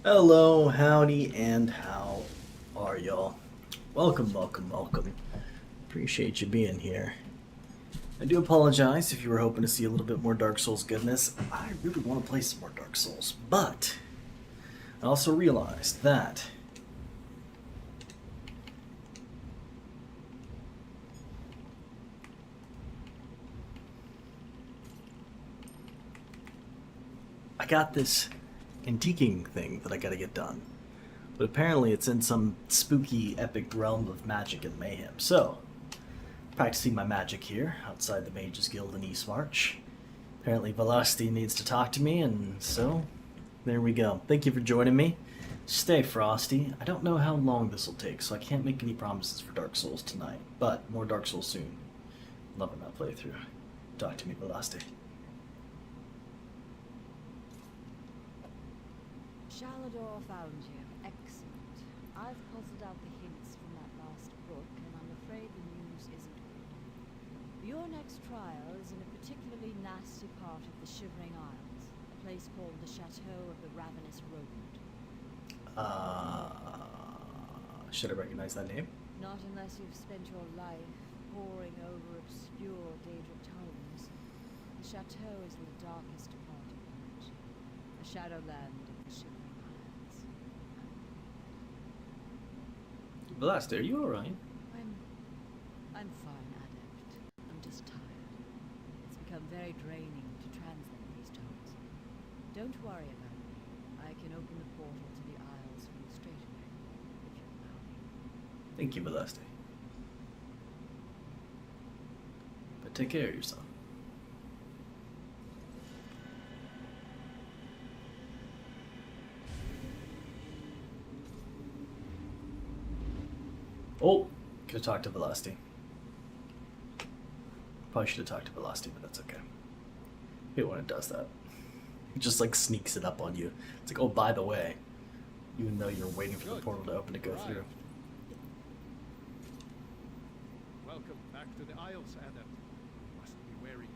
Hello, howdy, and how are y'all? Welcome, welcome, welcome. Appreciate you being here. I do apologize if you were hoping to see a little bit more Dark Souls goodness. I really want to play some more Dark Souls, but I also realized that I got this antiquing thing that I gotta get done. But apparently it's in some spooky, epic realm of magic and mayhem. So, practicing my magic here outside the Mages Guild in Eastmarch. Apparently Velocity needs to talk to me, and so there we go. Thank you for joining me. Stay frosty. I don't know how long this will take, so I can't make any promises for Dark Souls tonight, but more Dark Souls soon. Loving that playthrough. Talk to me, Velocity. Shalador found you. Excellent. I've puzzled out the hints from that last book, and I'm afraid the news isn't good. Your next trial is in a particularly nasty part of the Shivering Isles, a place called the Chateau of the Ravenous Rodent. Should I recognize that name? Not unless you've spent your life poring over obscure Daedric tomes. The chateau is in the darkest part of Mage, the shadowland of the Shivering Isles. Velocity, are you alright? I'm fine, Adept. I'm just tired. It's become very draining to translate these tomes. Don't worry about me. I can open the portal to the Isles for you straight away, if you allow me. Thank you, Velocity. But take care of yourself. Oh, could have talked to Velocity. Probably should have talked to Velocity, but that's okay. I hate when it does that. It just like sneaks it up on you. It's like, oh, by the way, even though you're waiting for the portal to open to go through. Welcome back to the Isles, Adept. Must be wary.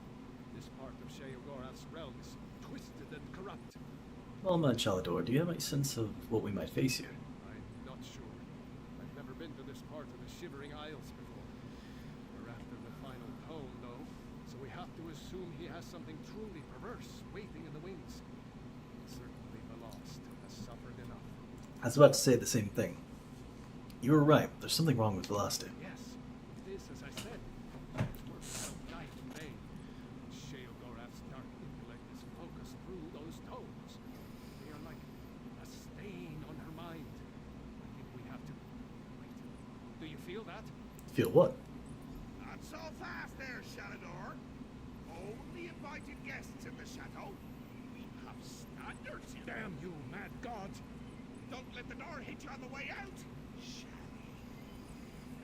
This part of Sheogorath's realm is twisted and corrupt. Well, Chalador, do you have any sense of what we might face here? I'm not sure. I've never been to this part of the Shivering Isles before. We're after the final tome, though, so we have to assume he has something truly perverse waiting in the wings. Certainly the lost has suffered enough. I was about to say the same thing. You were right. There's something wrong with Velocity. Yes, it is as I said. It's worth without night and day. Sheogorath's dark intellect is focused through those tomes. They are like a stain on her mind. I think we have to... Wait. Do you feel that? Feel what? Not so fast there, Shalador. Only invited guests in the chateau. We have standards, you know. Damn you, mad god! Don't let the door hit you on the way out. Shally.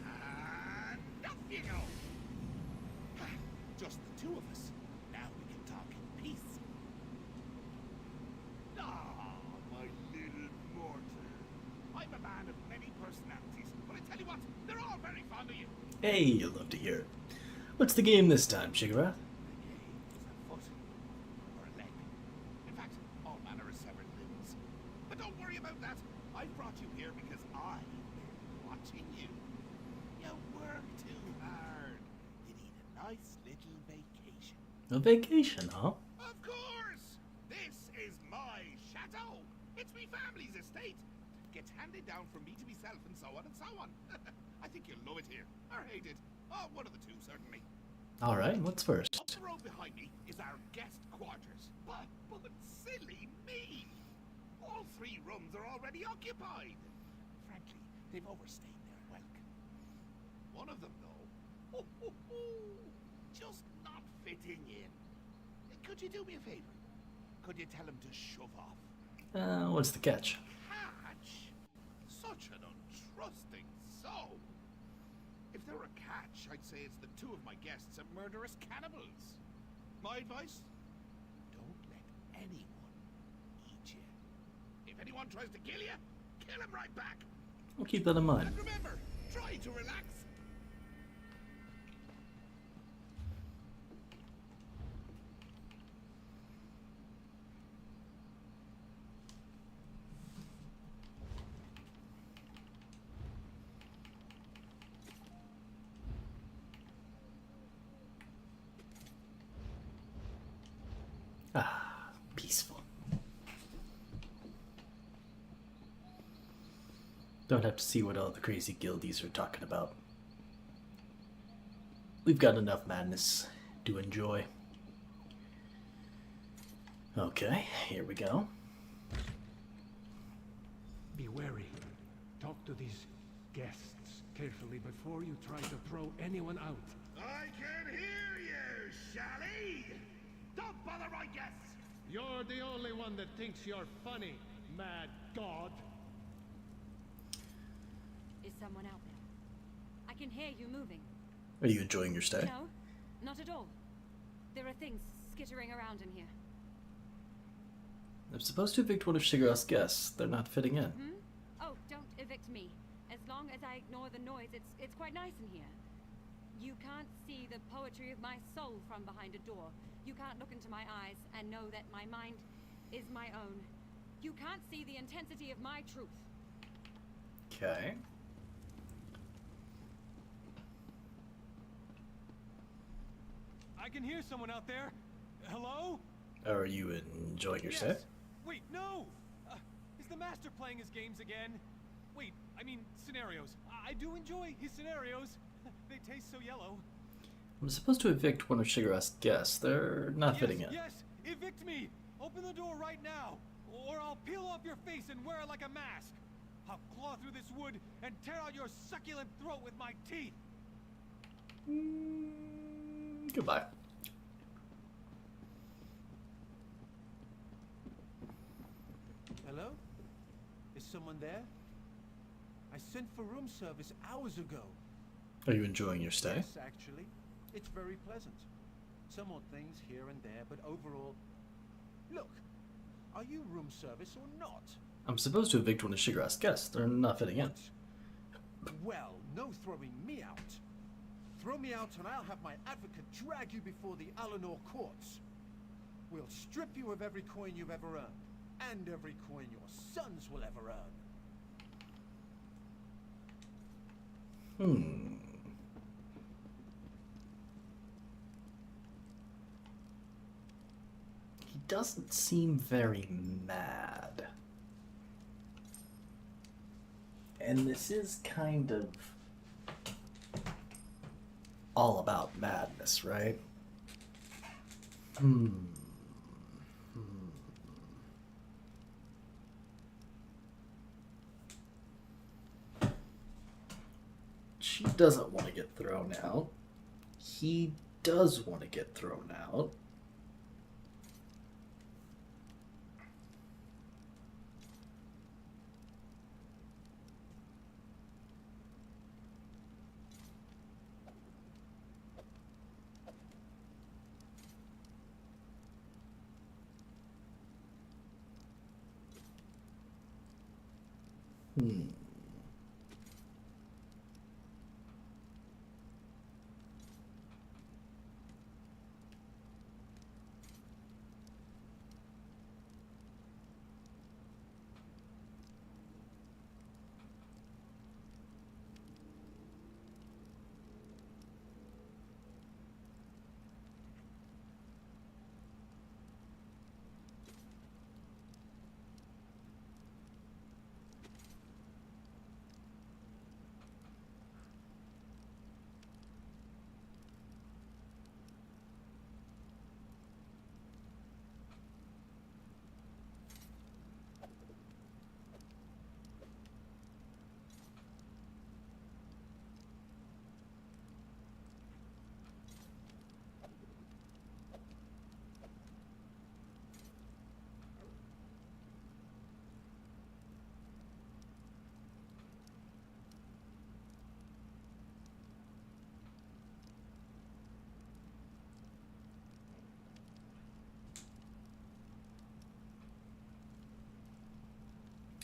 And off you go. Just the two of us. Now we can talk in peace. Ah, my little mortal. I'm a man of many personalities, but I tell you what, they're all very fond of you. Hey, you love to hear it. What's the game this time, Shigorath? The game is a foot or a leg. In fact, all manner of severed limbs. But don't worry about that. I brought you here because I've been watching you. You work too hard. You need a nice little vacation. A vacation, huh? Of course! This is my chateau. It's me family's estate. Gets handed down from me to myself and so on and so on. I think you'll love it here. Or hate it. Oh, one of the two, certainly. Alright, what's first? Up the road behind me is our guest quarters. But silly me! All three rooms are already occupied. Frankly, they've overstayed their welcome. One of them, though, just not fitting in. Could you do me a favor? Could you tell him to shove off? What's the catch? Catch? Such an untrusting soul. If there were a catch, I'd say it's the two of my guests are murderous cannibals. My advice? Don't let anyone eat you. If anyone tries to kill you, kill him right back. I'll keep that in mind. And remember, try to relax. Ah, peaceful. Don't have to see what all the crazy guildies are talking about. We've got enough madness to enjoy. Okay, here we go. Be wary. Talk to these guests carefully before you try to throw anyone out. I can hear you, Shally! Don't bother my guests! You're the only one that thinks you're funny, mad god. Is someone out there? I can hear you moving. Are you enjoying your stay? No, not at all. There are things skittering around in here. I'm supposed to evict one of Shigar's guests. They're not fitting in. Hmm? Oh, don't evict me. As long as I ignore the noise, it's quite nice in here. You can't see the poetry of my soul from behind a door. You can't look into my eyes and know that my mind is my own. You can't see the intensity of my truth. Okay. I can hear someone out there. Hello? Are you enjoying your stay? Yes. Wait, no! Is the master playing his games again? Wait, I mean scenarios. I do enjoy his scenarios. They taste so yellow. I'm supposed to evict one of Shigar's guests. They're not fitting in. Yes, evict me! Open the door right now, or I'll peel off your face and wear it like a mask. I'll claw through this wood and tear out your succulent throat with my teeth. Goodbye. Hello? Is someone there? I sent for room service hours ago. Are you enjoying your stay? Yes, actually. It's very pleasant. Some odd things here and there, but overall... Look, are you room service or not? I'm supposed to evict one of Shigar's guests. They're not fitting in. What? Well, no throwing me out. Throw me out and I'll have my advocate drag you before the Alinor courts. We'll strip you of every coin you've ever earned, and every coin your sons will ever earn. He doesn't seem very mad. And this is kind of all about madness, right? She doesn't want to get thrown out. He does want to get thrown out.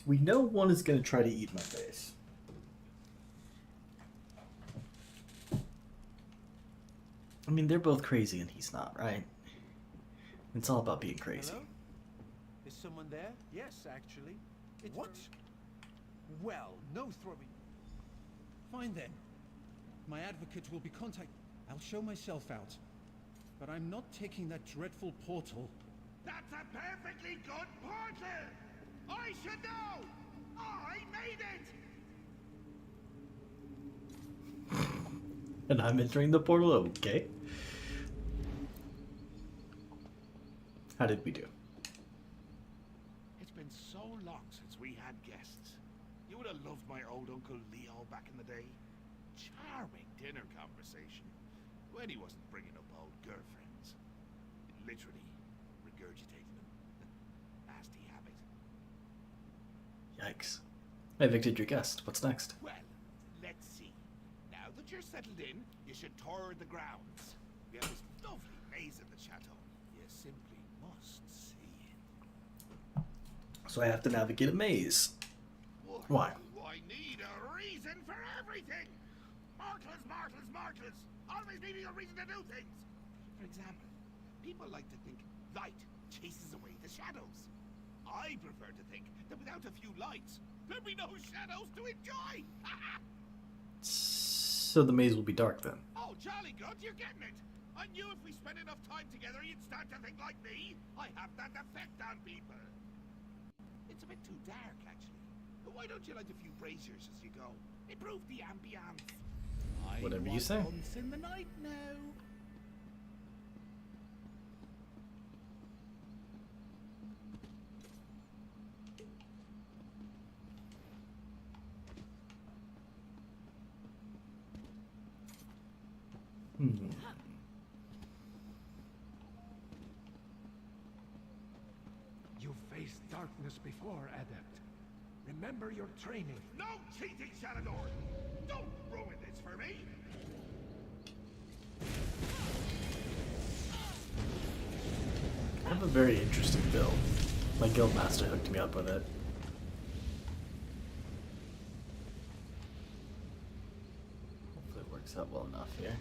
We know one is going to try to eat my face. I mean, they're both crazy and he's not, right? It's all about being crazy. Hello? Is someone there? Yes, actually. What? Well, no throwing. Fine then. My advocate will be contacted. I'll show myself out. But I'm not taking that dreadful portal That's a perfectly good portal! I should know! I made it! And I'm entering the portal, okay. How did we do? It's been so long since we had guests. You would have loved my old Uncle Leo back in the day. Charming dinner conversation. When he wasn't bringing up old girlfriends. Literally regurgitating them. Nasty habit. Yikes. I evicted your guest. What's next? Well, let's see. Now that you're settled in, you should tour the grounds. We have this lovely maze in the chateau. You simply must see it. So I have to navigate a maze. Why? I need a reason for everything. Mortals, mortals, mortals. Always needing a reason to do things. For example, people like to think light chases away the shadows. I prefer to think that without a few lights, there'd be no shadows to enjoy. So the maze will be dark then. Oh, jolly good, you're getting it. I knew if we spent enough time together, you'd start to think like me. I have that effect on people. It's a bit too dark, actually. But why don't you light a few braziers as you go? Improve the ambiance. Whatever you say. Once in the night now. You faced darkness before, Adept. Remember your training. No cheating, Shanador! Don't ruin this for me! I have a very interesting build. My guildmaster hooked me up with it. Hopefully it works out well enough here.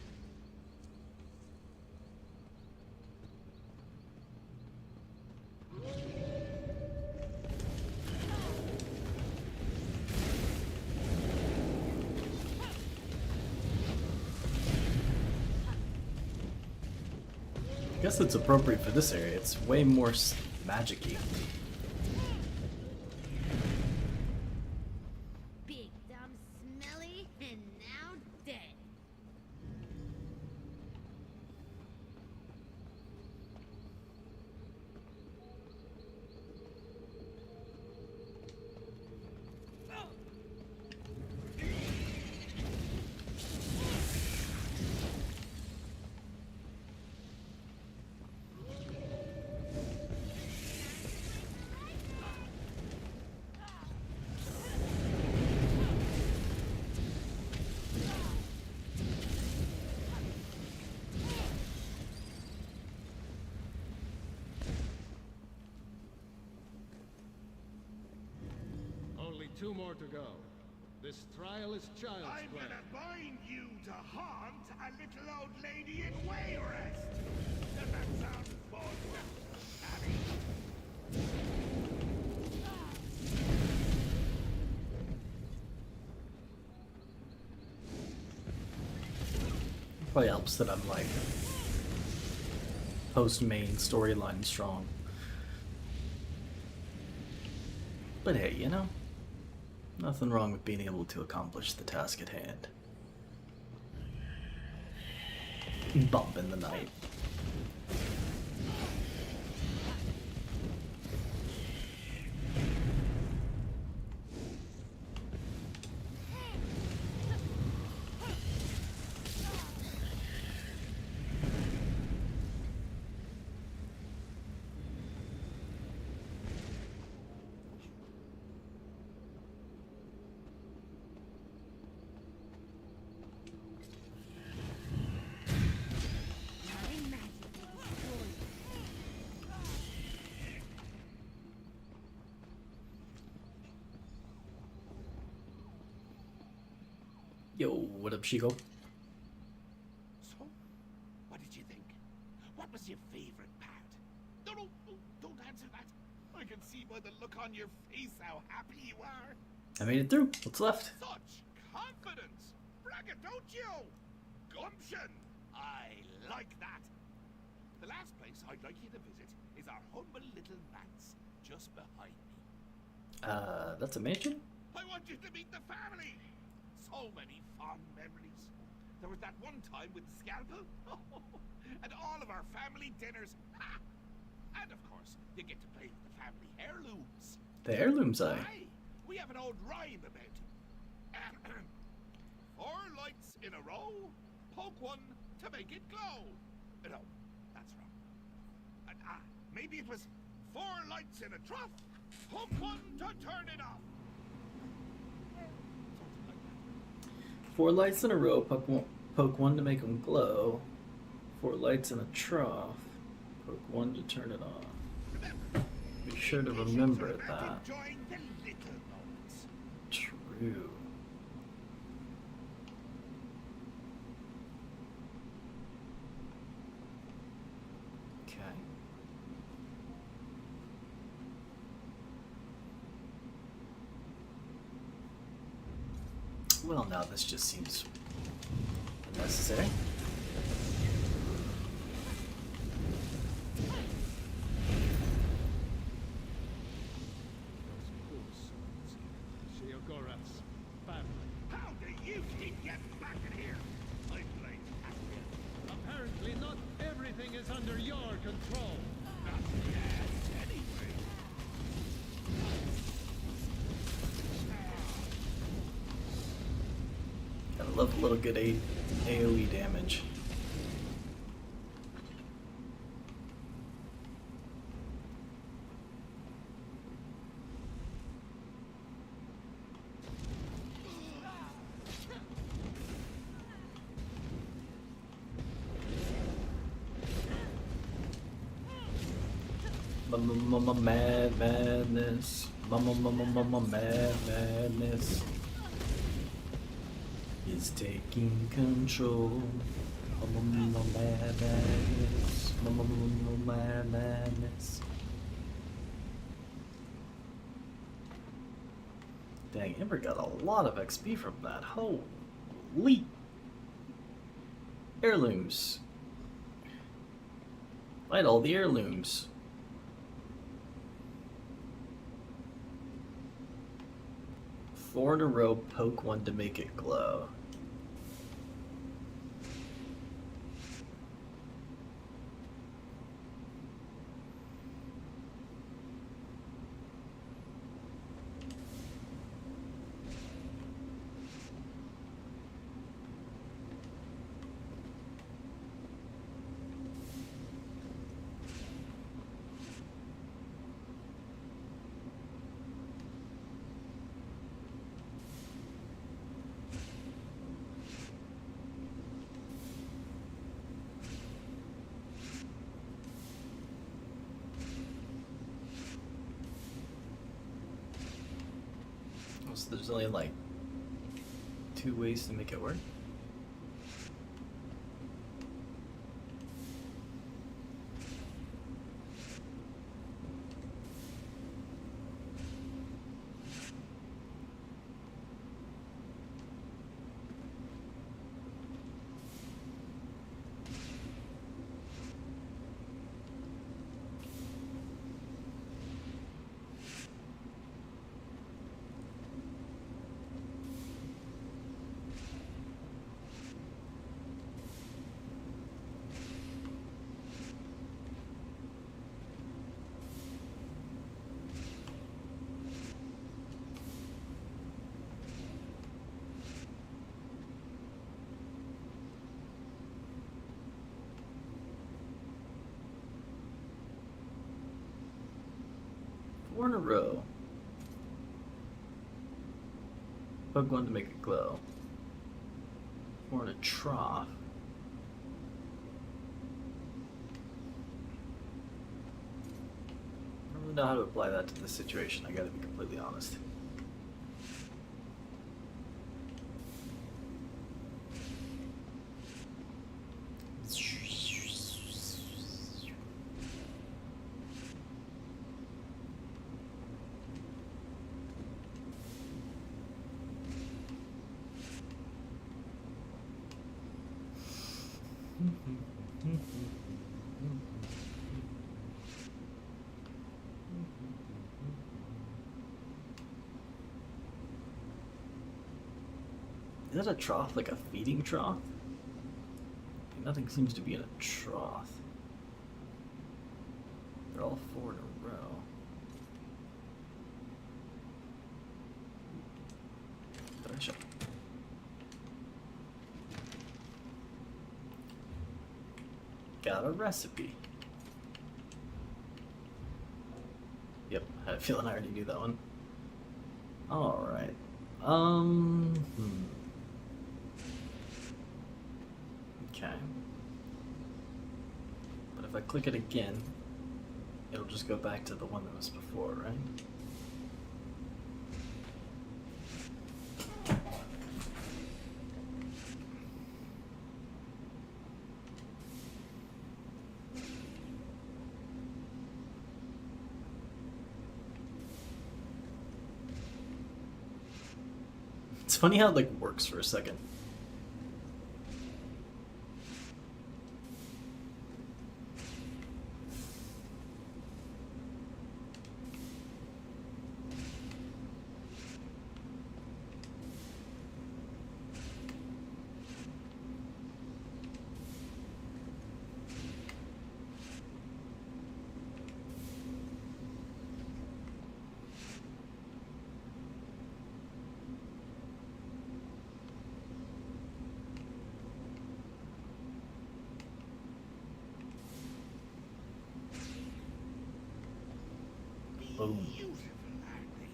I guess it's appropriate for this area. It's way more magic-y. Big, dumb, smelly, and now dead. Only 2 more to go. This trial is child's I'm play. gonna bind you to haunt a little old lady in Wayrest. Does that sound fun? Abby? Probably helps that I'm like post-main storyline strong. But hey, you know, nothing wrong with being able to accomplish the task at hand. Bump in the night. My magic will destroy you. Yo, what up, Shigo? So, what did you think? What was your favorite part? No, don't answer that. I can see by the look on your face how happy you are. I made it through. What's left? Such confidence! Braggadocio! Gumption! I like that. The last place I'd like you to visit is our humble little manse just behind me. That's a mansion? I want you to meet the family. So many fond memories. There was that one time with the scalpel, and all of our family dinners. Ha! And of course, you get to play with the family heirlooms. The heirlooms, Aye, we have an old rhyme about it. 4 lights in a row, poke one to make it glow. No, that's wrong. Maybe it was 4 lights in a trough, poke one to turn it off. Something like that. 4 lights in a row, poke one to make them glow. 4 lights in a trough, poke one to turn it off. Remember, Be sure to vacations remember are about that. enjoying the little moments. True. Okay. Well, now this just seems unnecessary. Those poor souls. Sheogorath's family. How do you keep getting back in here? I blame Catherine. Apparently not everything is under your control. Not yet, anyway. I love a little good AoE damage. Madness. Madness is taking control. Madness. Madness. Dang, Ember got a lot of XP from that. Holy heirlooms. Fight all the heirlooms. 4 in a row, poke one to make it glow. So there's only like 2 ways to make it work. Four in a row. Poke one to make it glow. 4 in a trough. I don't really know how to apply that to this situation, I gotta be completely honest. that a trough? Like a feeding trough? Nothing seems to be in a trough. They're all 4 in a row. But I should. Got a recipe. Yep, I had a feeling I already knew that one. Alright. Okay. But if I click it again, it'll just go back to the one that was before, right? It's funny how it like works for a second. Boom. Beautiful, aren't they?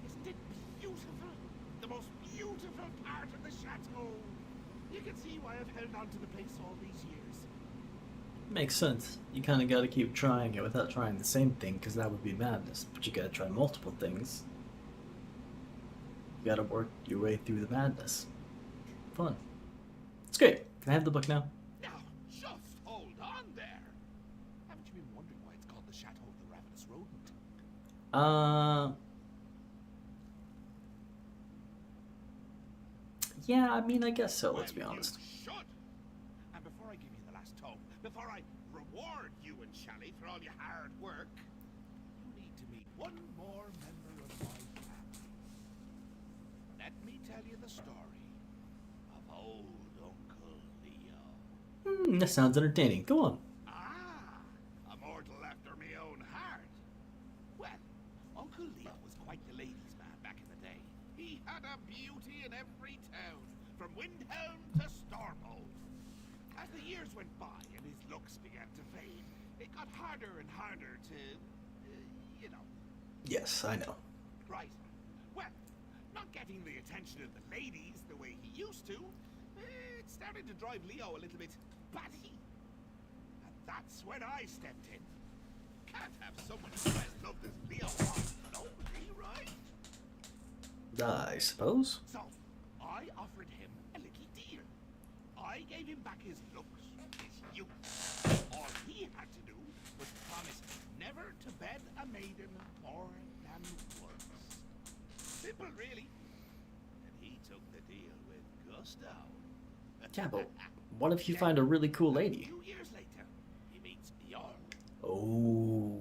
Isn't it beautiful? The most beautiful part of the chateau. You can see why I've held on to the place all these years. Makes sense. You kind of got to keep trying it without trying the same thing, because that would be madness. But you got to try multiple things. You got to work your way through the madness. Fun. It's great. Can I have the book now? Now, just hold on there. Haven't you been wondering why it's called the Chateau of the Ravenous Rodent? Yeah, I mean, I guess so, let's be Well, honest. You should. And before I give you the last tome, before I reward you and Shelley for all your hard work, you need to meet one more member of my family. Let me tell you the story of old Uncle Leo. That sounds entertaining. Go on. Ah, a mortal after my own heart. Well, Uncle Leo was quite the ladies' man back in the day. He had a beauty in every town, from Windhelm to Stormhold. As the years went by and his looks began to fade, it got harder and harder to, you know. Yes, I know. Right. Well, not getting the attention of the ladies the way he used to, it started to drive Leo a little bit batty. And that's when I stepped in. Can't have someone who's as loved as Leo was lonely, right? I suppose. So, I offered him a little deal. I gave him back his looks, his youth. All he had to do was promise never to bed a maiden more than once. Simple, really. And he took the deal with gusto. Yeah, but what if you find a really cool A lady? few years later, he meets Bjorn. Oh,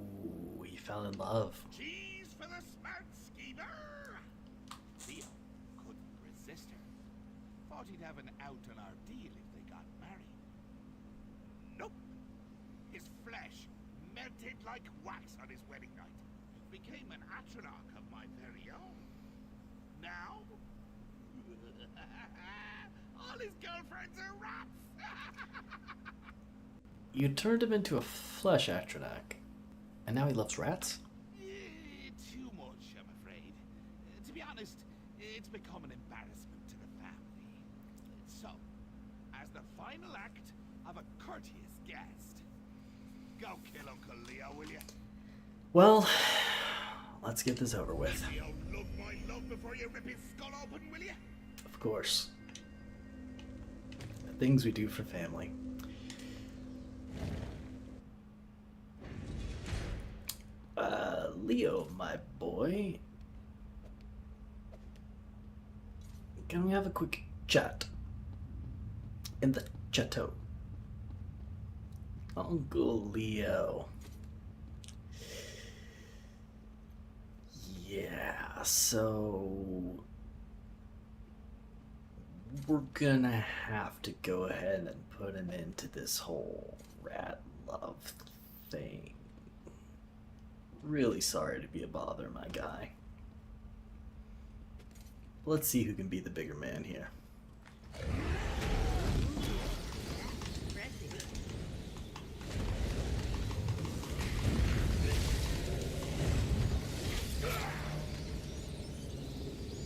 he fell in love. Cheese for the smart schemer! Leo couldn't resist her. Thought he'd have an out on our deal if they got married. Nope. His flesh melted like wax on his wedding night. Became an atronach of my very own. Now, all his girlfriends are rats. You turned him into a flesh atronach, and now he loves rats? Too much, I'm afraid. To be honest, it's become an embarrassment to the family. So, as the final act of a courteous guest, go kill Uncle Leo, will you? Well, let's get this over with. Leo, love my love before you rip his skull open, will you? Of course. The things we do for family. Leo, my boy. Can we have a quick chat? In the chateau. Uncle Leo. Yeah. So we're gonna have to go ahead and put him into this whole rat love thing. Really sorry to be a bother, my guy. Let's see who can be the bigger man here.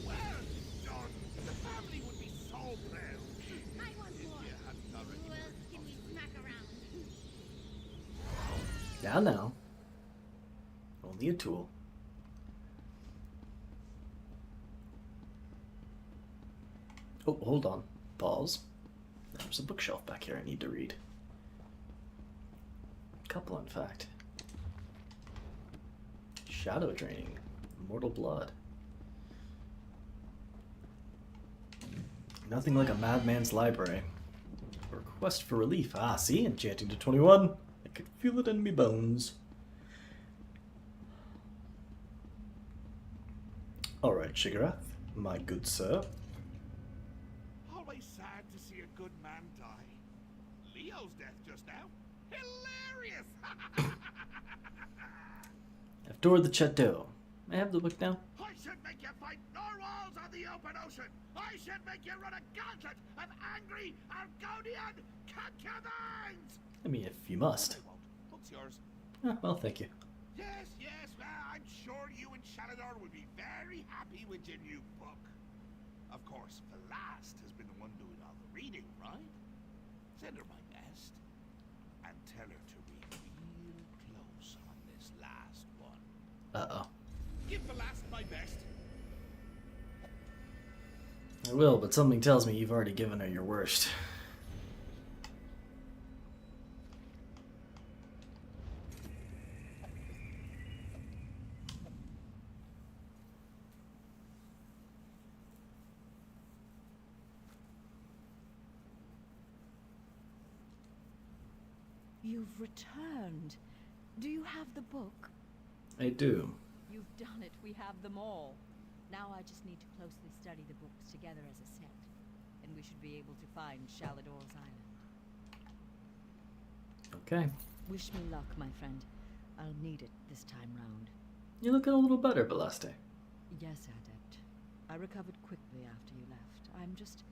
Well done. The family would be so proud. I want more. If you hadn't already Who else heard can we smack around? Now. Only a tool. Oh, hold on. Pause. There's a bookshelf back here I need to read. A couple, in fact. Shadow Draining. Mortal Blood. Nothing like a madman's library. A request for relief. Ah, see? Enchanting to 21. I could feel it in me bones. Alright, Shigareth, my good sir. Always sad to see a good man die. Leo's death just now. Hilarious! I've toured the chateau. May I have the book now? I should make you fight narwhals on the open ocean. I should make you run a gauntlet of angry Argonian concubines. I mean, if you must. I won't. Book's yours. Ah, well, thank you. Yes, I'm sure you and Shalador would be very happy with your new book. Of course, Velast has been the one doing all the reading, right? Send her my best. And tell her to read real close on this last one. Uh-oh. Give Velast my best. I will, but something tells me you've already given her your worst. You've returned. Do you have the book? I do. You've done it. We have them all. Now I just need to closely study the books together as a set, and we should be able to find Shalador's Island. Okay. Wish me luck, my friend. I'll need it this time round. You're looking a little better, Belaste. Yes, Adept. I recovered quickly after you left. I'm just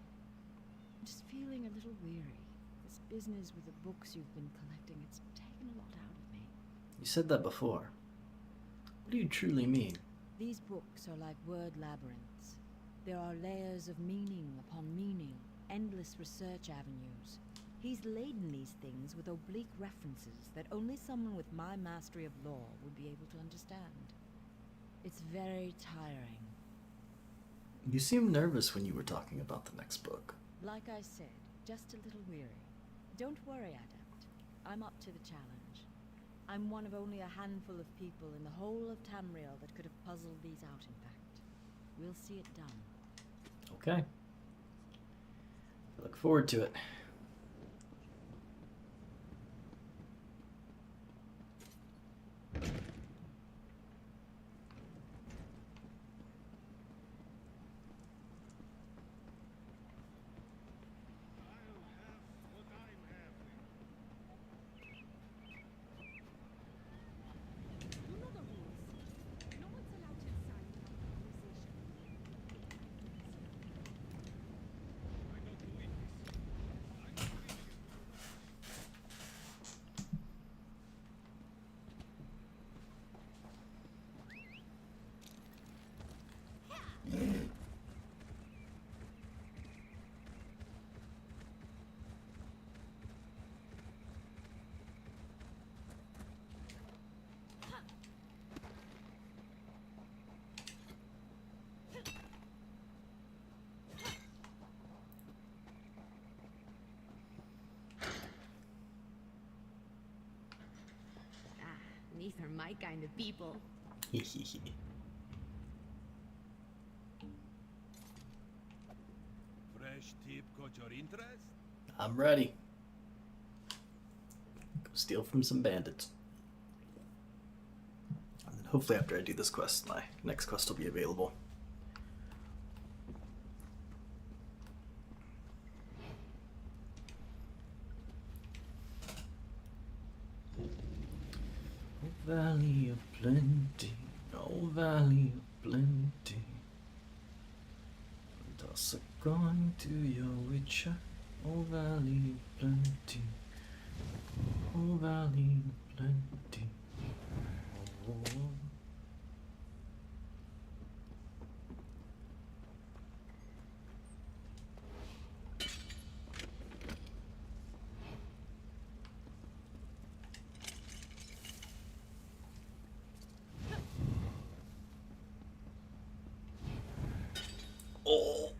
feeling a little weary. This business with the books you've been collecting, it's taken a lot out of me. You said that before. What do you truly mean? These books are like word labyrinths. There are layers of meaning upon meaning, endless research avenues. He's laden these things with oblique references that only someone with my mastery of law would be able to understand. It's very tiring. You seemed nervous when you were talking about the next book. Like I said, just a little weary. Don't worry, Adept. I'm up to the challenge. I'm one of only a handful of people in the whole of Tamriel that could have puzzled these out, in fact. We'll see it done. Okay. I look forward to it. You know the rules. No one's allowed to inside without authorization. I don't believe this. I don't believe you. Ah, these are my kind of people. Fresh tip caught your interest? I'm ready. Go steal from some bandits. And then hopefully after I do this quest, my next quest will be available. Oh, Valley of Plenty, oh Valley of Plenty. Toss a coin to your witcher, oh Valley of Plenty, oh Valley of Plenty. Oh. Oh.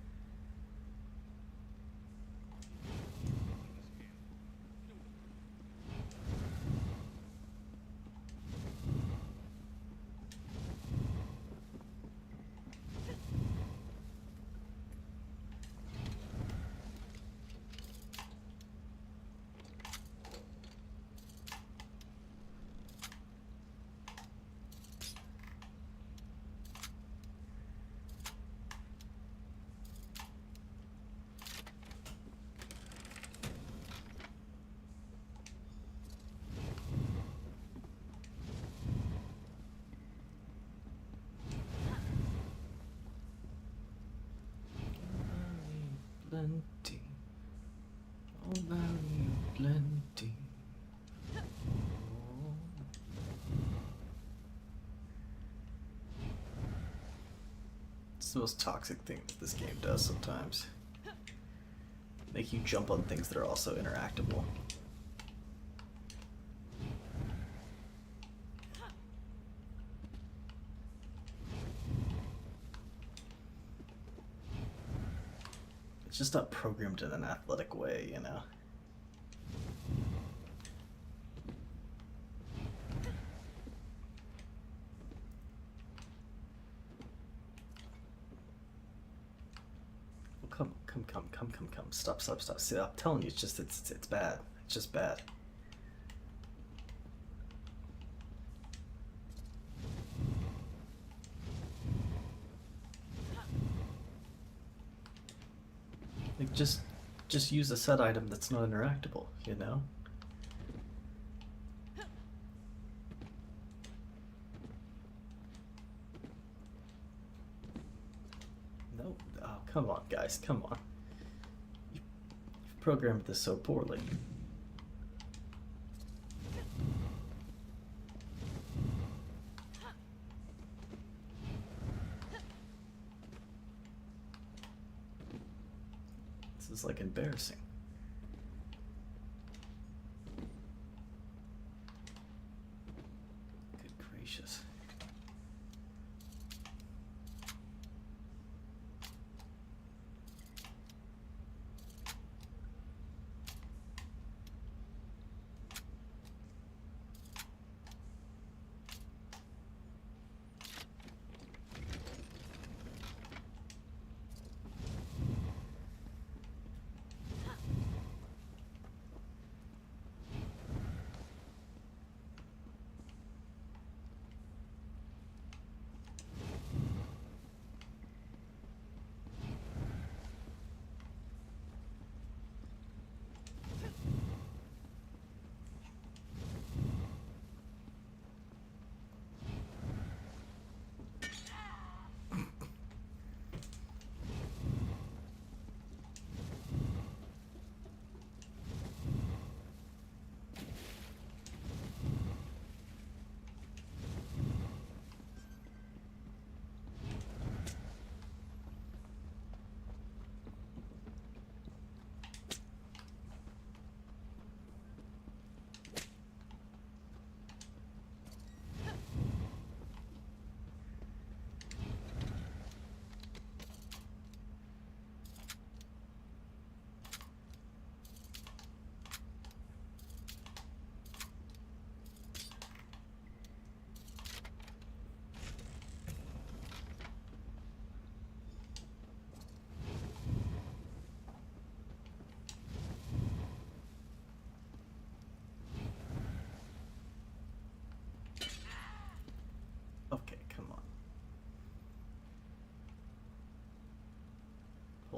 Plenty, oh Valley of Plenty. Oh. It's the most toxic thing that this game does sometimes. Make you jump on things that are also interactable. It's just not programmed in an athletic way, you know? Well, come. Stop. See, I'm telling you, it's bad. It's just bad. Like, just use a set item that's not interactable, you know? No, oh, come on, guys, come on. You've programmed this so poorly. This is like embarrassing. Good gracious.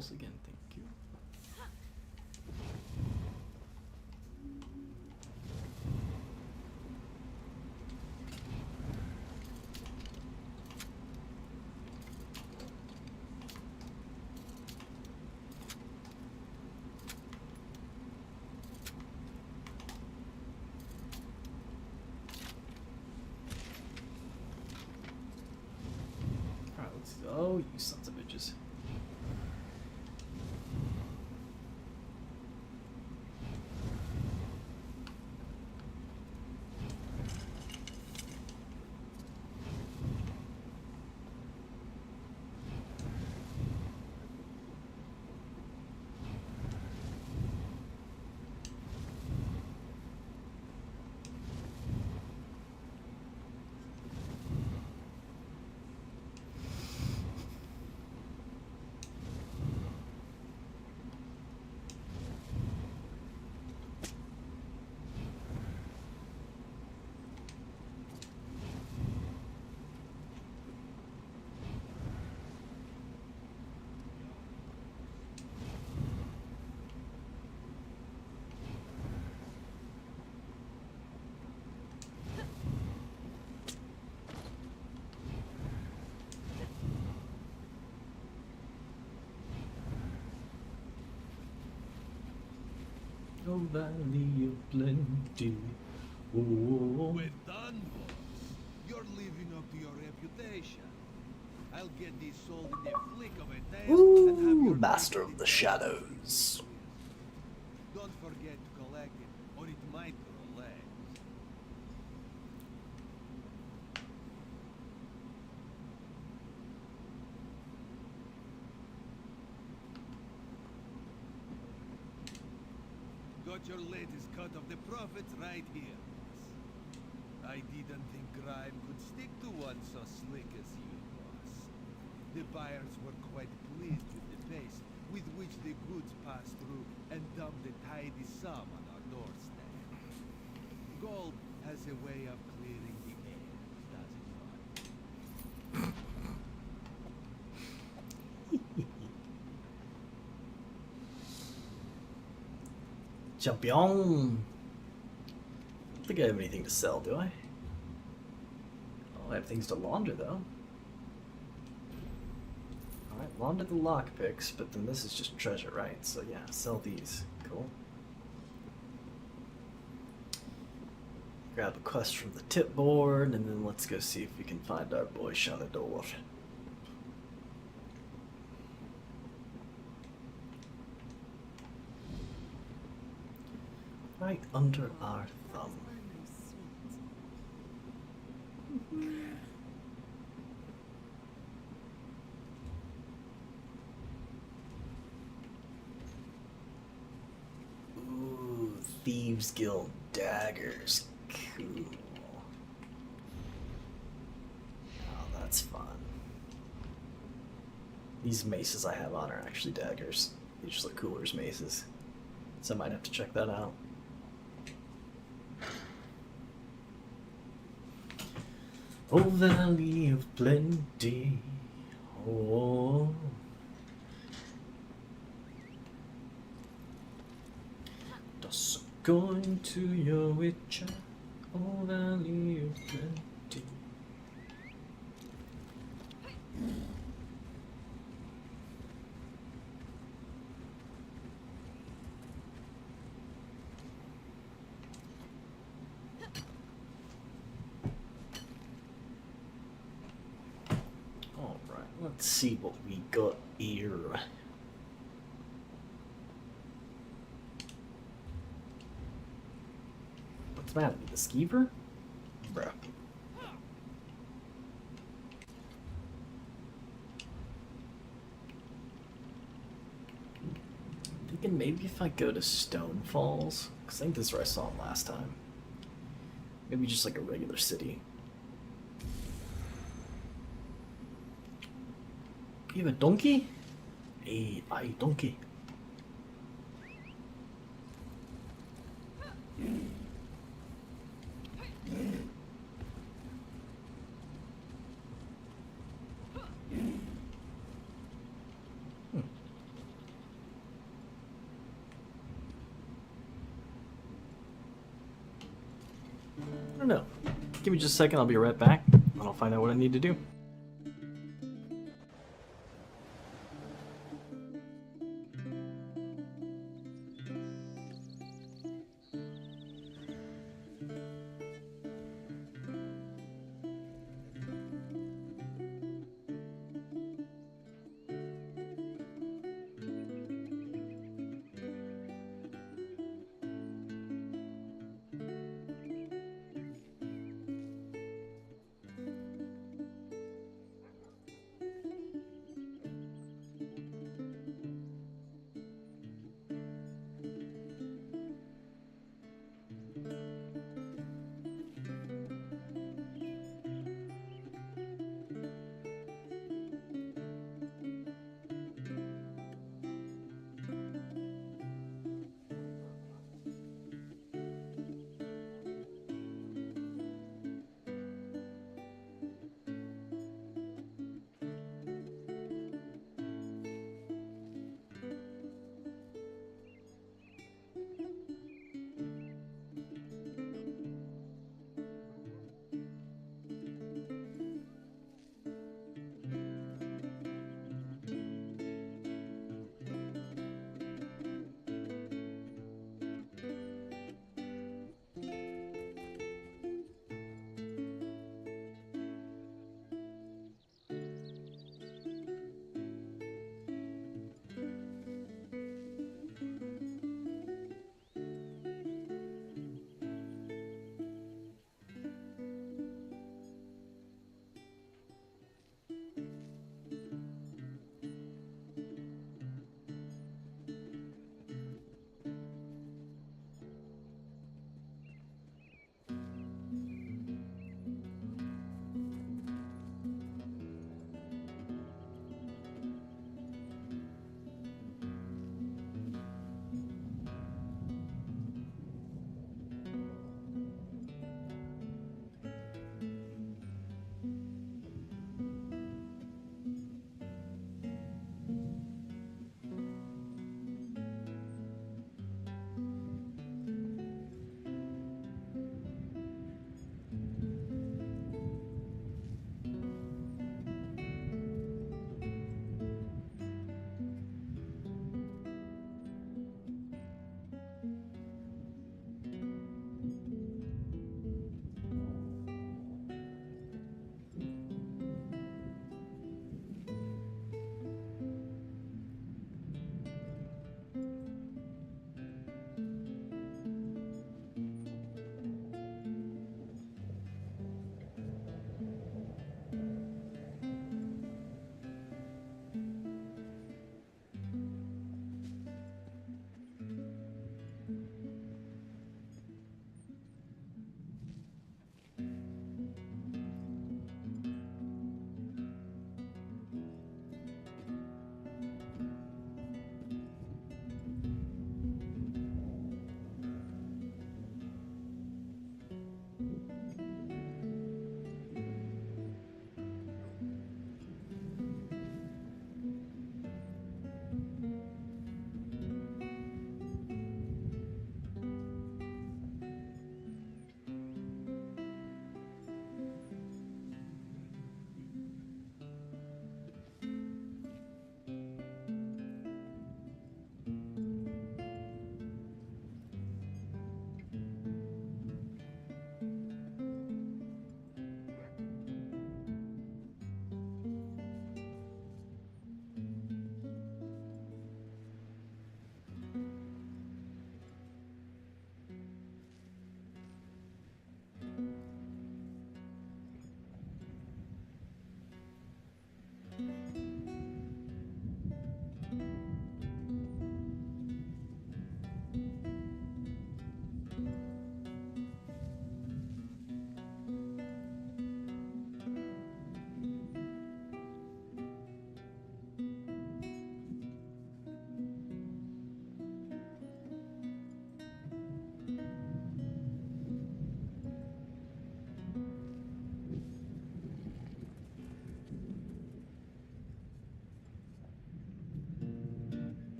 balls again, thank you. Alright, let's. Oh, you sons of bitches. Oh, valley of plenty. Oh. We're done, boss. You're living up to your reputation. I'll get these sold in the flick of a tail and have Ooh, your Master next of the detail. Shadows. Don't forget to collect it, or it might grow legs. Got your latest cut of the profits right here, boss. I didn't think crime could stick to one so slick as you, boss. The buyers were quite pleased with the pace with which the goods passed through and dumped a tidy sum on our doorstep. Gold has a way of clearing the air, does it not? Champion. I don't think I have anything to sell, do I? Oh, I have things to launder though. Alright, launder the lockpicks, but then this is just treasure, right? So yeah, sell these. Cool. Grab a quest from the tip board, and then let's go see if we can find our boy Shanador. Right under our thumb. Ooh, Thieves Guild daggers. Cool. Oh, that's fun. These maces I have on are actually daggers. They just look cooler as maces. So I might have to check that out. Oh, valley of plenty. Oh. Toss a coin to your witcher. Oh, valley of plenty. Alright, let's see what we got here. What's the matter with the skeever? Bruh. Thinking maybe if I go to Stone Falls, because I think this is where I saw him last time. Maybe just like a regular city. You have a donkey? Hey, I donkey. I don't know. Give me just a second, I'll be right back, and I'll find out what I need to do.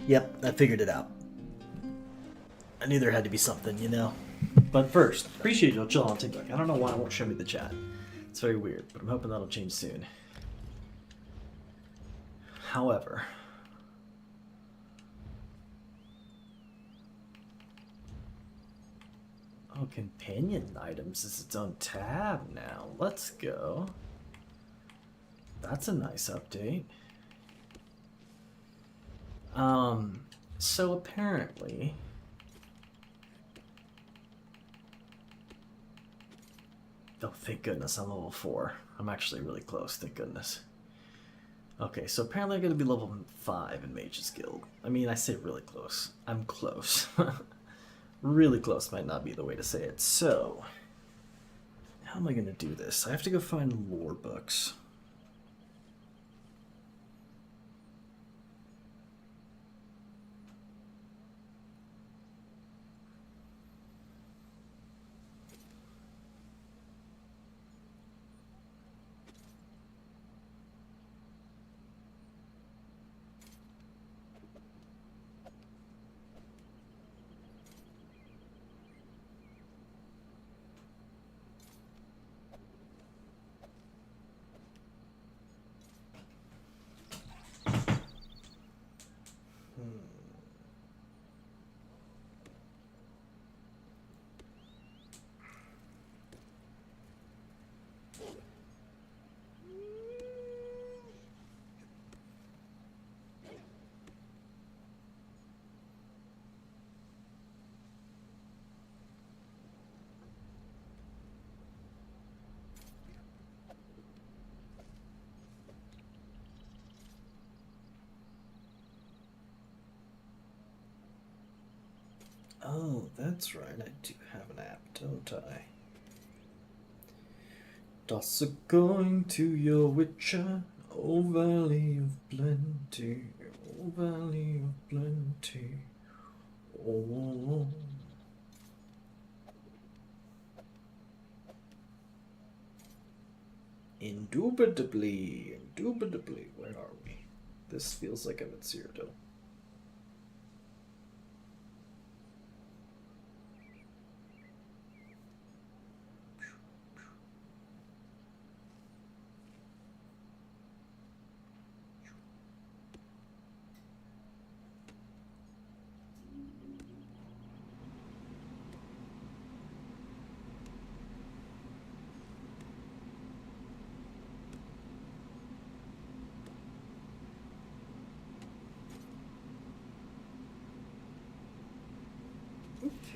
Yep, I figured it out. I knew there had to be something, you know? But first, appreciate you chill on TikTok. I don't know why it won't show me the chat. It's very weird, but I'm hoping that'll change soon. However... Oh, companion items is its own tab now. Let's go. That's a nice update. So apparently... Oh, thank goodness, I'm level 4. I'm actually really close, thank goodness. Okay, so apparently I'm going to be level 5 in Mage's Guild. I mean, I say really close. I'm close. Really close might not be the way to say it. So, how am I going to do this? I have to go find lore books. Oh, that's right, I do have an app, don't I? Toss a coin to your witcher, O Valley of Plenty, O Valley of Plenty, oh. Indubitably, where are we? This feels like I'm at Cyrodiil.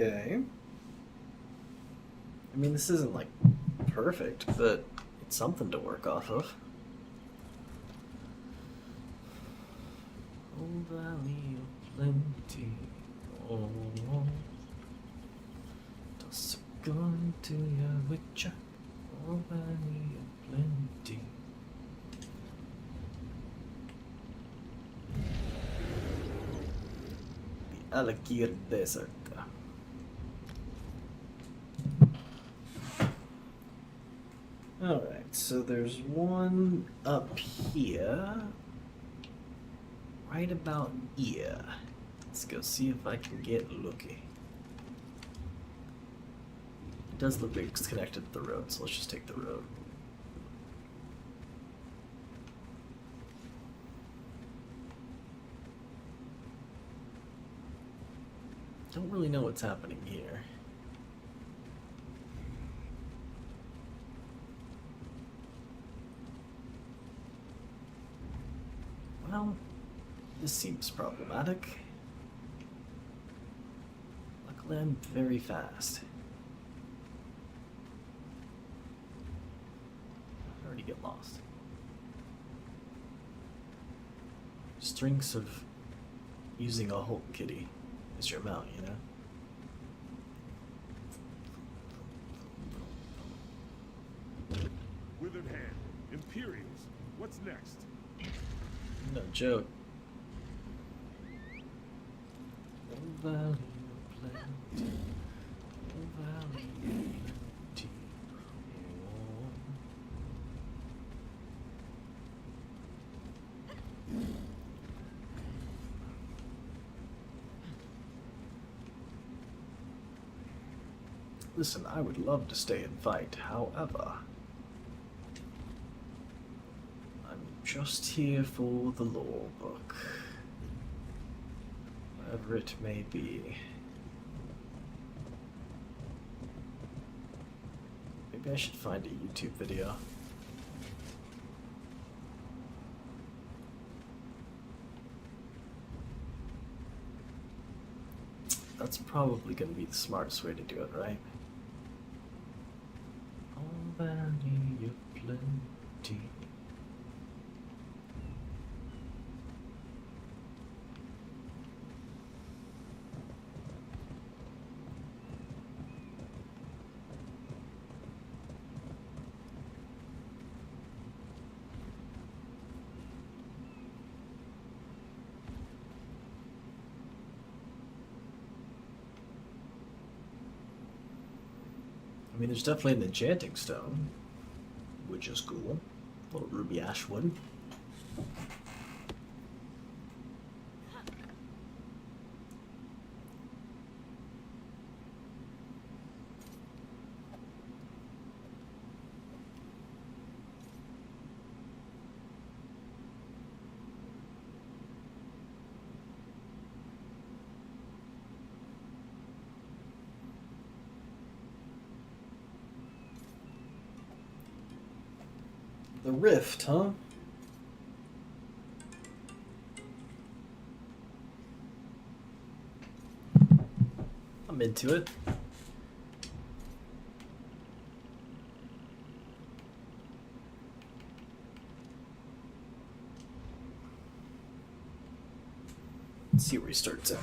Okay. I mean, this isn't like perfect, but it's something to work off of. Oh, Valley of Plenty. Oh, toss a gun to your witcher. Oh, Valley of Plenty. The Alakir Desert. Alright, so there's one up here, right about here. Let's go see if I can get lucky. It does look like it's connected to the road, so let's just take the road. Don't really know what's happening here. Well, this seems problematic. Luckily, I'm very fast. I already get lost. Strengths of using a Hulk kitty as your mount, you know? Withered hand. Imperials. What's next? No joke. Oh, Valley of Plenty. Oh, Valley of Plenty. Oh. Listen, I would love to stay and fight. However, I'm just here for the lore book. Whatever it may be. Maybe I should find a YouTube video. That's probably going to be the smartest way to do it, right? All valley of plenty. I mean, there's definitely an enchanting stone, which is cool. A little ruby ashwood. The Rift, huh? I'm into it. Let's see where he starts at.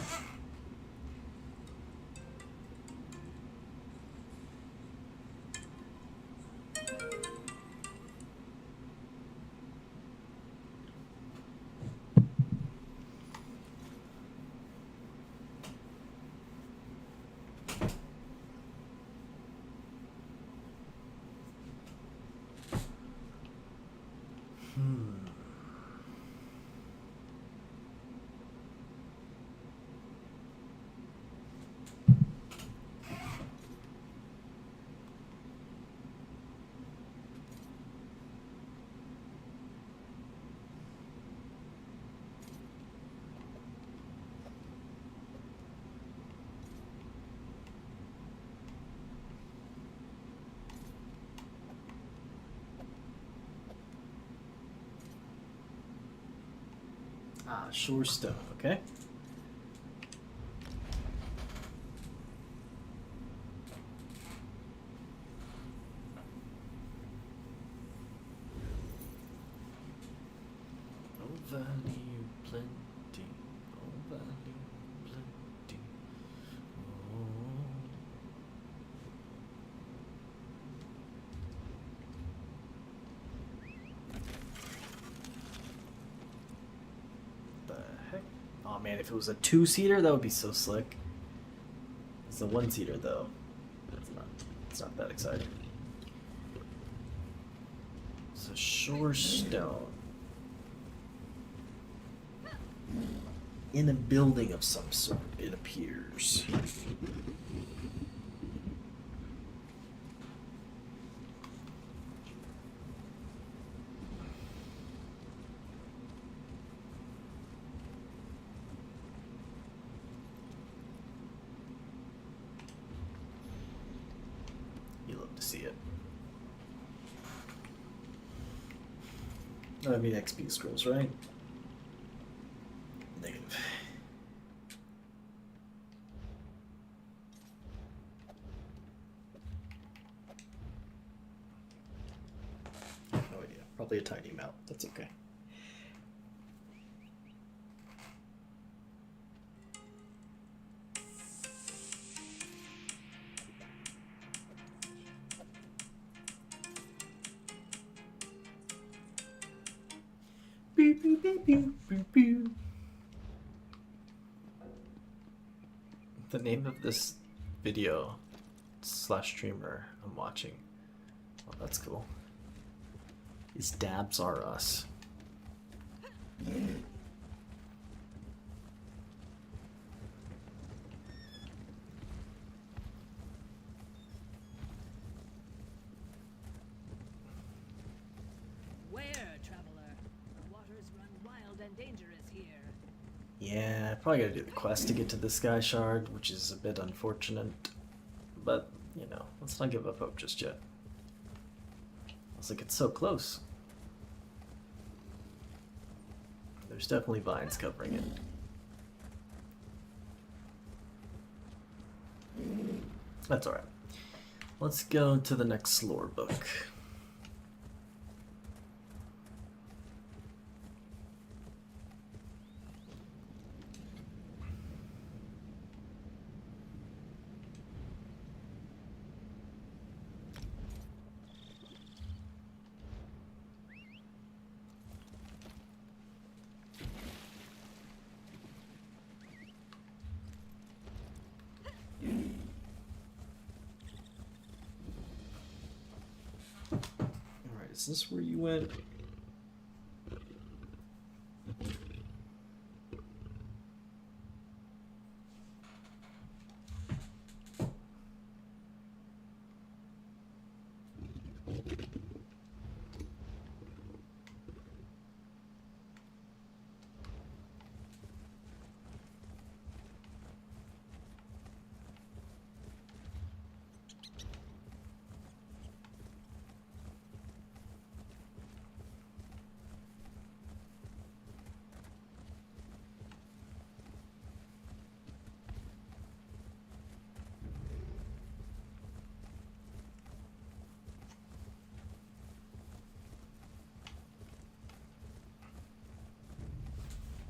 Ah, shore stone, okay. Oh, valley of plenty, oh, valley of plenty, oh. Oh man, if it was a two-seater, that would be so slick. It's a one-seater though. It's not that exciting. It's a shore stone. In a building of some sort, it appears. You love to see it. I mean, XP scrolls, right? Negative. No idea. Probably a tiny amount. That's okay. Beep, beep, beep, beep, beep, beep. The name of this video / streamer I'm watching, oh, that's cool, is Dabs Are Us. Yeah, probably gotta do the quest to get to the Sky Shard, which is a bit unfortunate. But, you know, let's not give up hope just yet. I was like, it's so close. There's definitely vines covering it. That's alright. Let's go to the next lore book. Alright, is this where you went?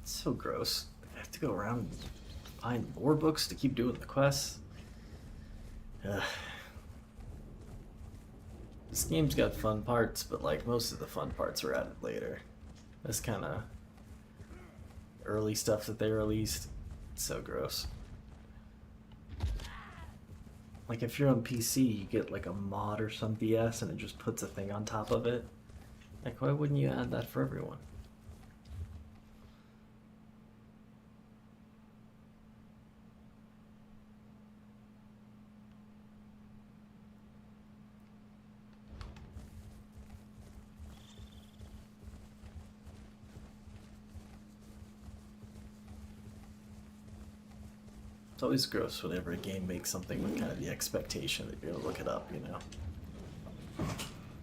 It's so gross. I have to go around and find lore books to keep doing the quests. Ugh. This game's got fun parts, but like most of the fun parts are added later. This kind of early stuff that they released, it's so gross. Like if you're on PC, you get like a mod or some BS and it just puts a thing on top of it. Like why wouldn't you add that for everyone? It's always gross whenever a game makes something with kind of the expectation that you're gonna look it up, you know?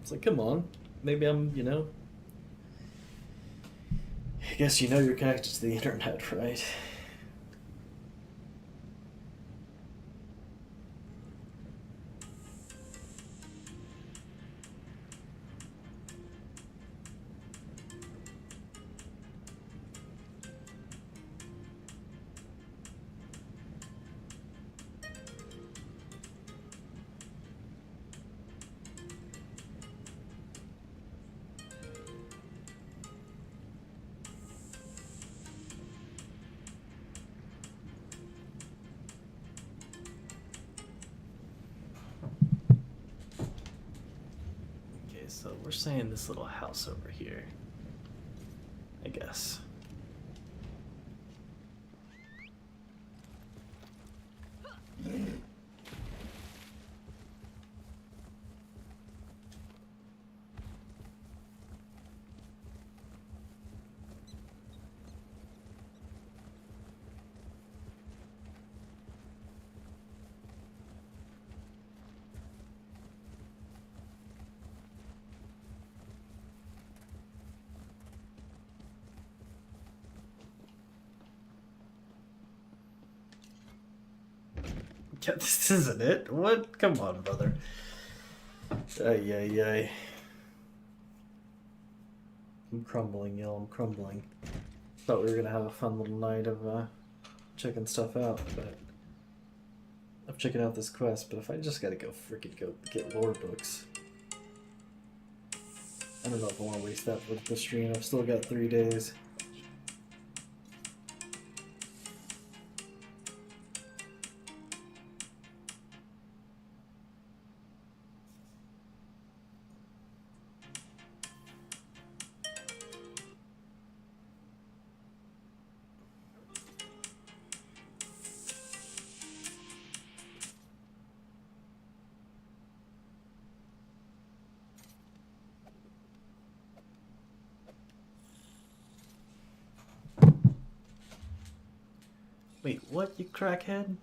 It's like, come on, maybe I'm, you know... I guess you know you're connected to the internet, right? So we're saying this little house over here, I guess. Yeah, this isn't it. What? Come on, brother. Ay, ay, ay. I'm crumbling, yo. I'm crumbling. Thought we were gonna have a fun little night of checking stuff out, but I'm checking out this quest. But if I just gotta go freaking go get lore books, I don't know if I want to waste that with the stream. I've still got 3 days. What, you crackhead?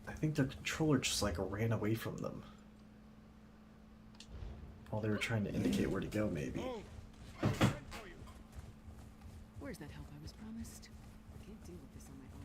I think their controller just like ran away from them while they were trying to indicate where to go, maybe. Where's that help I was promised? I can't deal with this on my own.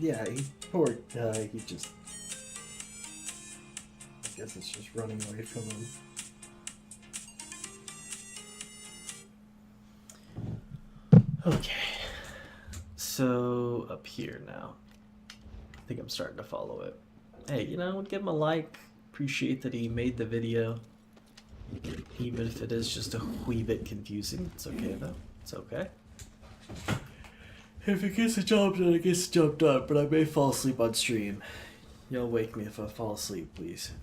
Yeah, poor guy, he just... I guess it's just running away from him. Okay. So, up here now. I think I'm starting to follow it. Hey, you know, give him a like. Appreciate that he made the video. Even if it is just a wee bit confusing. It's okay, though. It's okay. If it gets the job done, it gets the job done, but I may fall asleep on stream. You'll wake me if I fall asleep, please.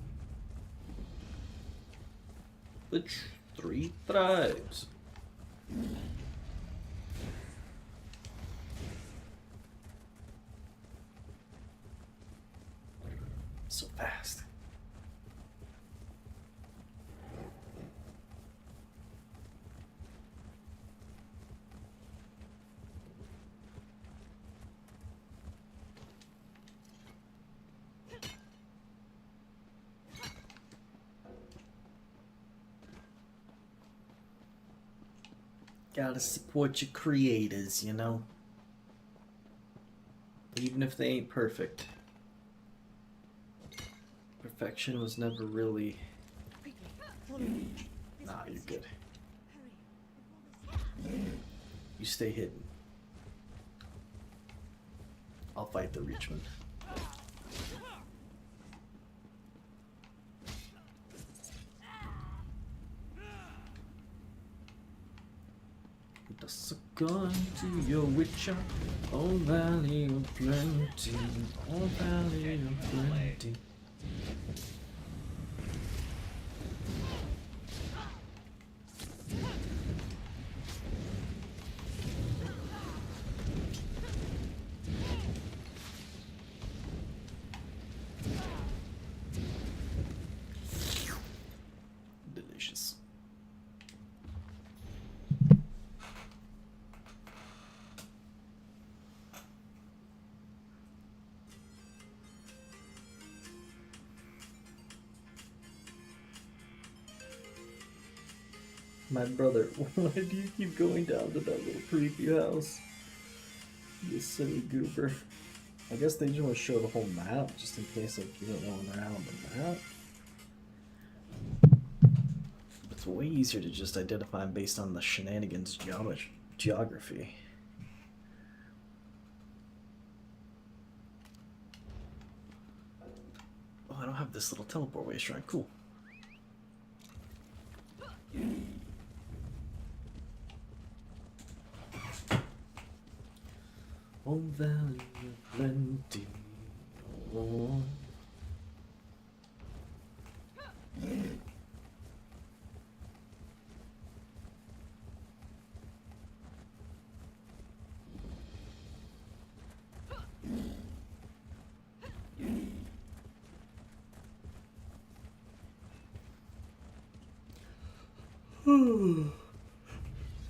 Which 3 tribes? So fast. Gotta support your creators, you know? Even if they ain't perfect. Perfection was never really... Nah, you're good. You stay hidden. I'll fight the Reachman. Toss a gun to your witcher, oh valley of plenty, oh valley of plenty. Delicious. My brother, why do you keep going down to that little preview house? You silly goober. I guess they just want to show the whole map, just in case like you don't know when they're out on the map. It's way easier to just identify them based on the shenanigans geography. Oh, I don't have this little teleport way shrine. Cool. Oh, valley of plenty. Oh.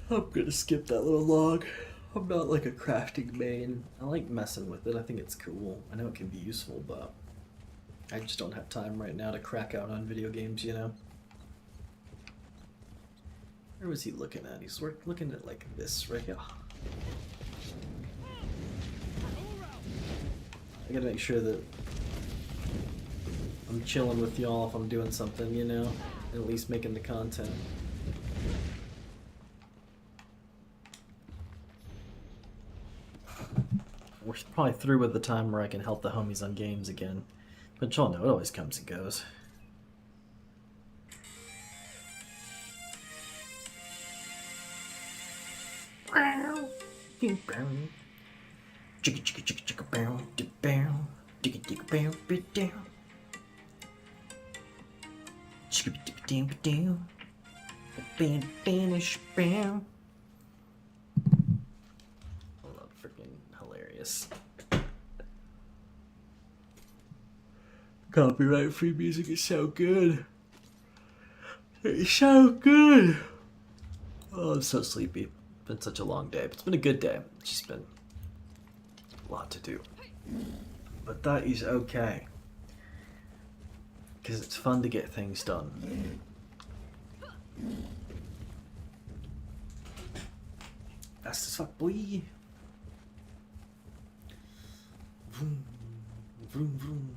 I'm gonna skip that little log. I'm not like a crafting Bane. I like messing with it. I think it's cool. I know it can be useful, but I just don't have time right now to crack out on video games, you know? Where was he looking at? He's looking at like this right here. I gotta make sure that I'm chilling with y'all if I'm doing something, you know? And at least making the content. We're probably through with the time where I can help the homies on games again. But y'all know it always comes and goes. Chicka chicka chicka chicka bow, dip bow, chicka chicka bow, bit down. Chicka chicka down, bit down. Banish bow. I love freaking hilarious. Copyright free music is so good. It's so good. Oh, I'm so sleepy. It's been such a long day, but it's been a good day. It's just been a lot to do. But that is okay. Because it's fun to get things done. Fast as fuck, boy. Vroom, vroom, vroom.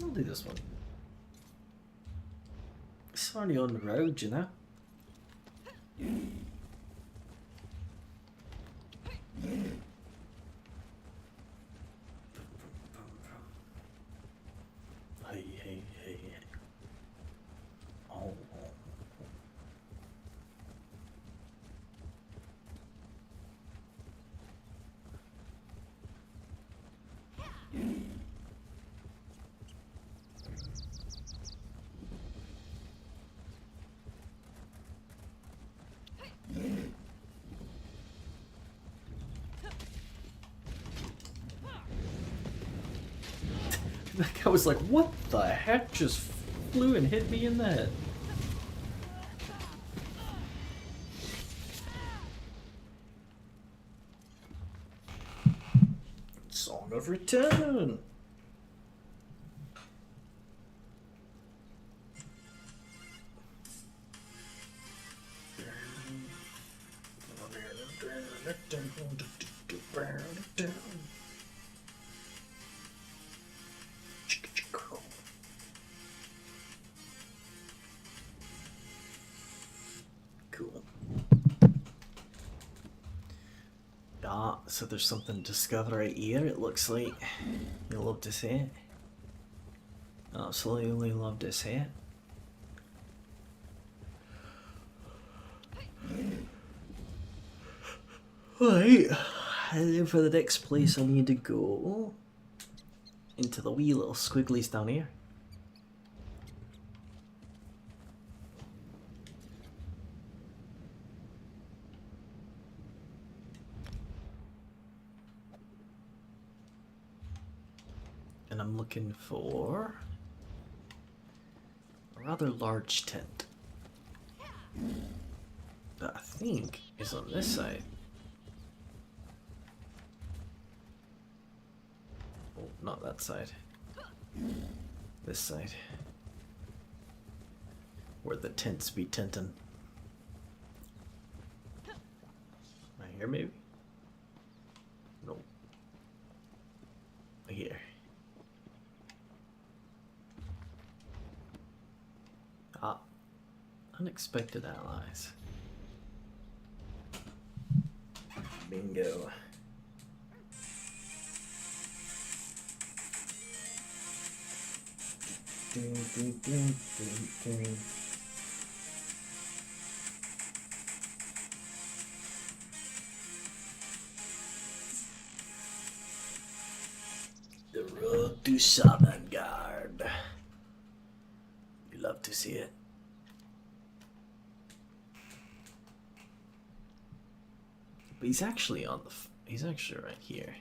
I'll do this one. It's already on the road, you know. Hey, hey, hey. Oh. That guy was like, what the heck just flew and hit me in the head? Song of Return. Cool. Ah, so there's something to discover right here, it looks like. You'll love to see it. Absolutely love to see it. Right, and then for the next place I need to go into the wee little squigglies down here. And I'm looking for a rather large tent that I think is on this side. Oh, not that side. This side. Where the tents be tentin'. Right here, maybe? No. Here. Ah. Unexpected allies. Bingo. The road to Sovngarde. You love to see it. But he's actually on the. He's actually right here.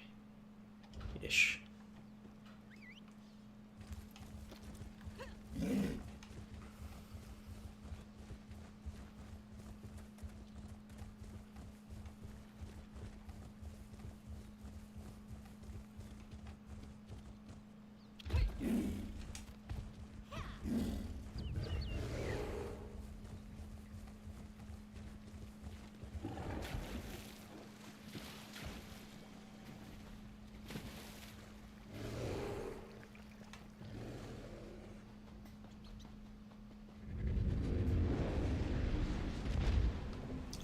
Ish.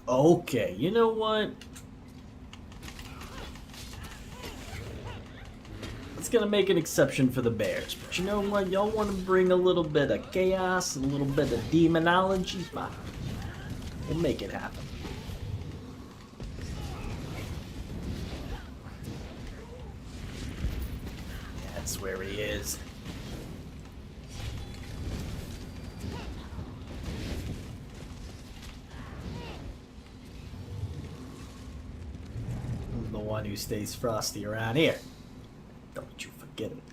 Okay, you know what? It's gonna make an exception for the bears, but you know what? Y'all want to bring a little bit of chaos, a little bit of demonology? Fine. We'll make it happen. That's where he is. The one who stays frosty around here. Don't you forget it.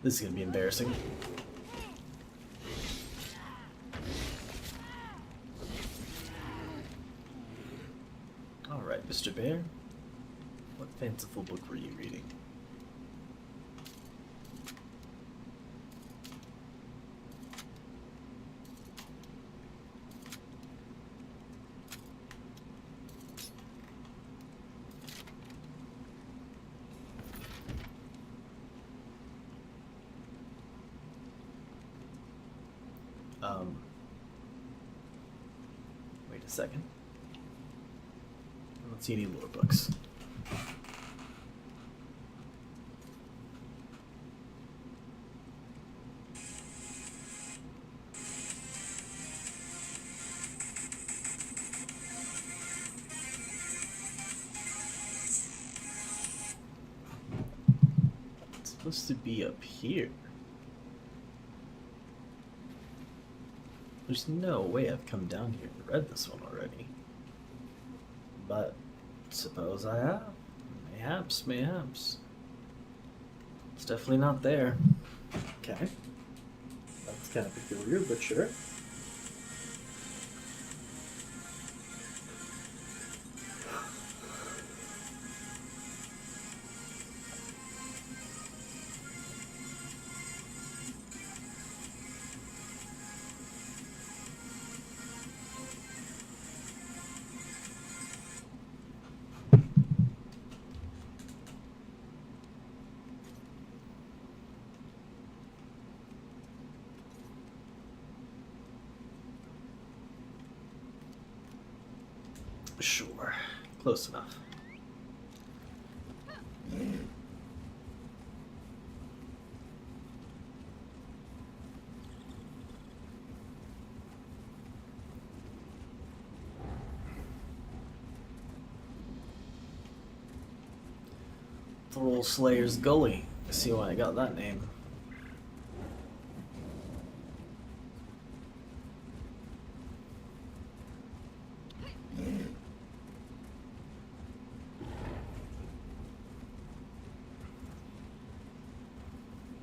This is gonna be embarrassing. Alright, Mr. Bear. What fanciful book were you reading? Wait a second. I don't see any lore books. It's supposed to be up here. There's no way I've come down here and read this one already. But suppose I have. Mayhaps, mayhaps. It's definitely not there. Okay. That's kind of peculiar, but sure. Sure. Close enough. Thrall Slayer's Gully. I see why I got that name.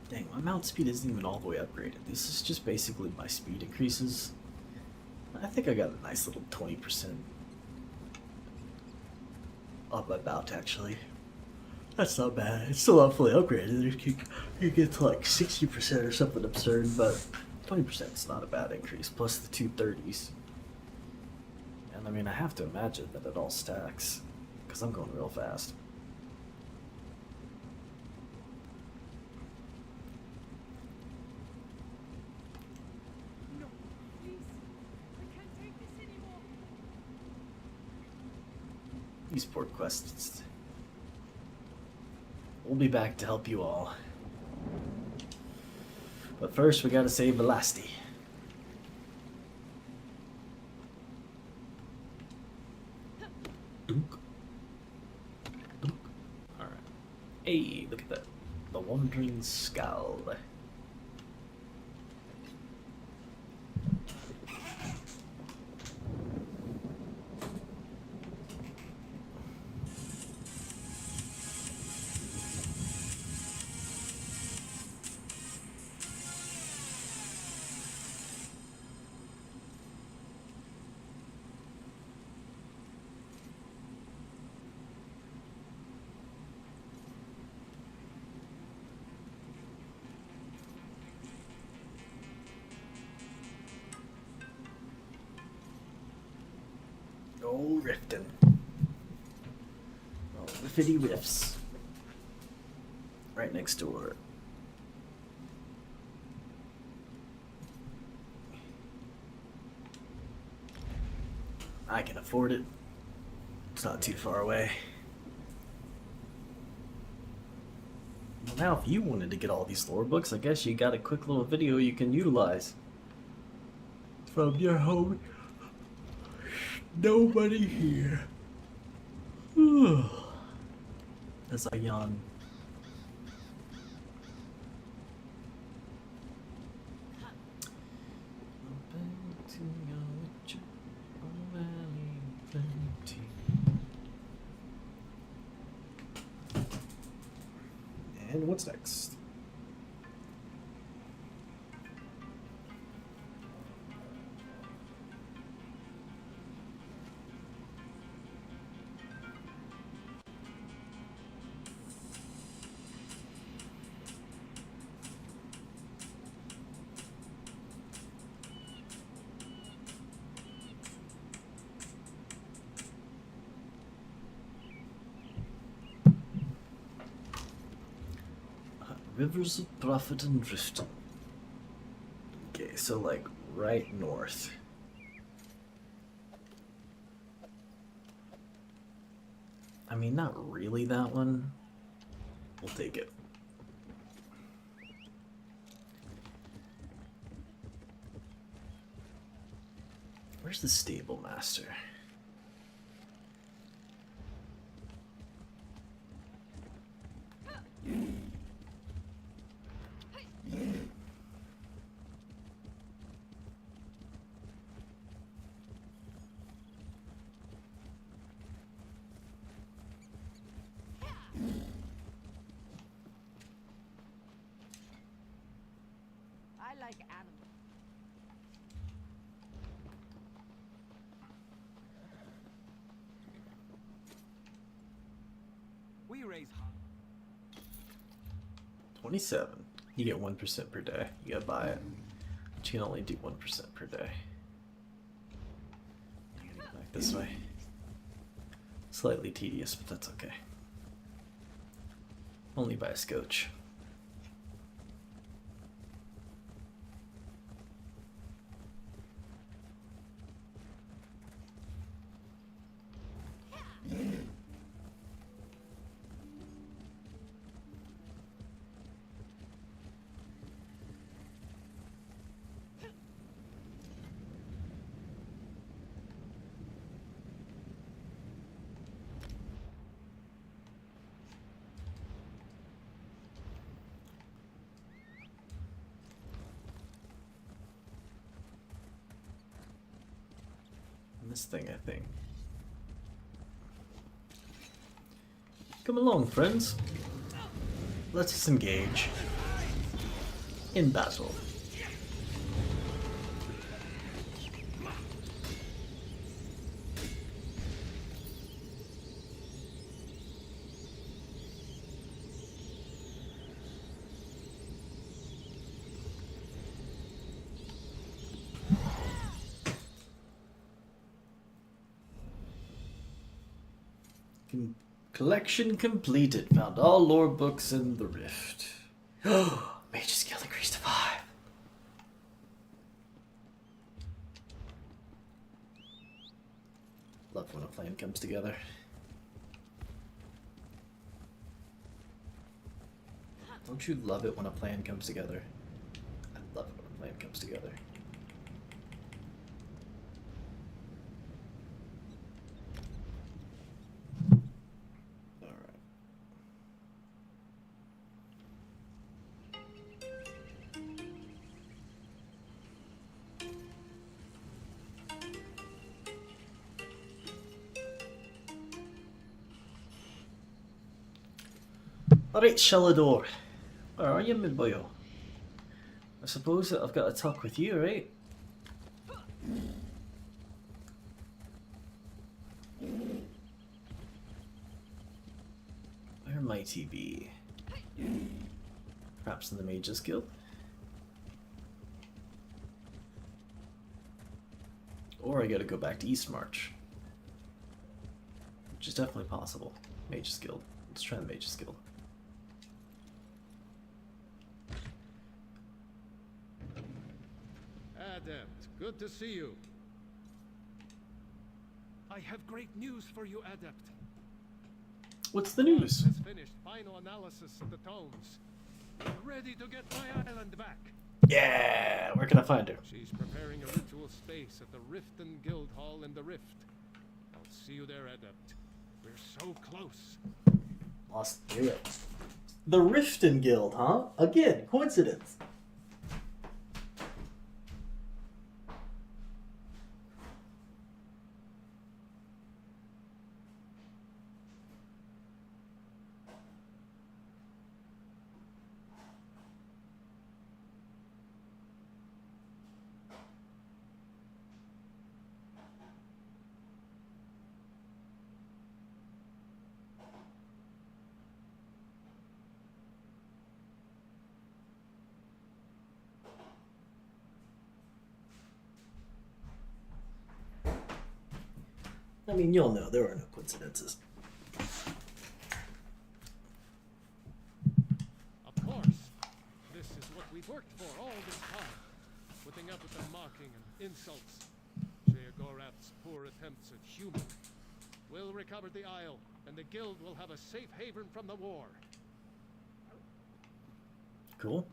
Dang, my mount speed isn't even all the way upgraded. This is just basically my speed increases. I think I got a nice little 20% up my bout, actually. That's not bad. It's still not fully upgraded. You get to like 60% or something absurd, but 20% is not a bad increase, plus the 230s. And I mean, I have to imagine that it all stacks, because I'm going real fast. No, please. I can't take this anymore. These poor quests. We'll be back to help you all. But first, we gotta save Velasti. Dunk. Dunk. Alright. Hey, look at that. The Wandering Skull. Oh, rifting. Oh, riffity riffs. Right next door. I can afford it. It's not too far away. Well, now if you wanted to get all these lore books, I guess you got a quick little video you can utilize. From your home. Nobody here. As I yawn. And what's next? Rivers of Profit and Drifting. Okay, so like right north. I mean, not really that one. We'll take it. Where's the stable master? I like animals. We raise 27. You get 1% per day. You gotta buy it. But you can only do 1% per day. I'm gonna go back this way. Slightly tedious, but that's okay. Only by a scotch. This thing, I think. Come along, friends. Let us engage in battle. Collection completed. Found all lore books in the Rift. Oh, Mage skill increased to 5. Love when a plan comes together. Don't you love it when a plan comes together? I love it when a plan comes together. Alright, Shalador. Where are you, midboyo? I suppose that I've got to talk with you, right? Where might he be? Perhaps in the Mage's Guild? Or I gotta go back to Eastmarch. which is definitely possible. Mage's Guild. Let's try the Mage's Guild. Adept, good to see you. I have great news for you, Adept. What's the news? Has finished final analysis of the tomes. We're ready to get my island back. Yeah! Where can I find her? She's preparing a ritual space at the Rift and Guild Hall in the Rift. I'll see you there, Adept. We're so close. Lost it. The Riften Guild, huh? Again, coincidence. I mean, you'll know there are no coincidences. Of course. This is what we've worked for all this time. Putting up with the mocking and insults. Sheogorath's poor attempts at humor. We'll recover the Isle, and the Guild will have a safe haven from the war. Cool.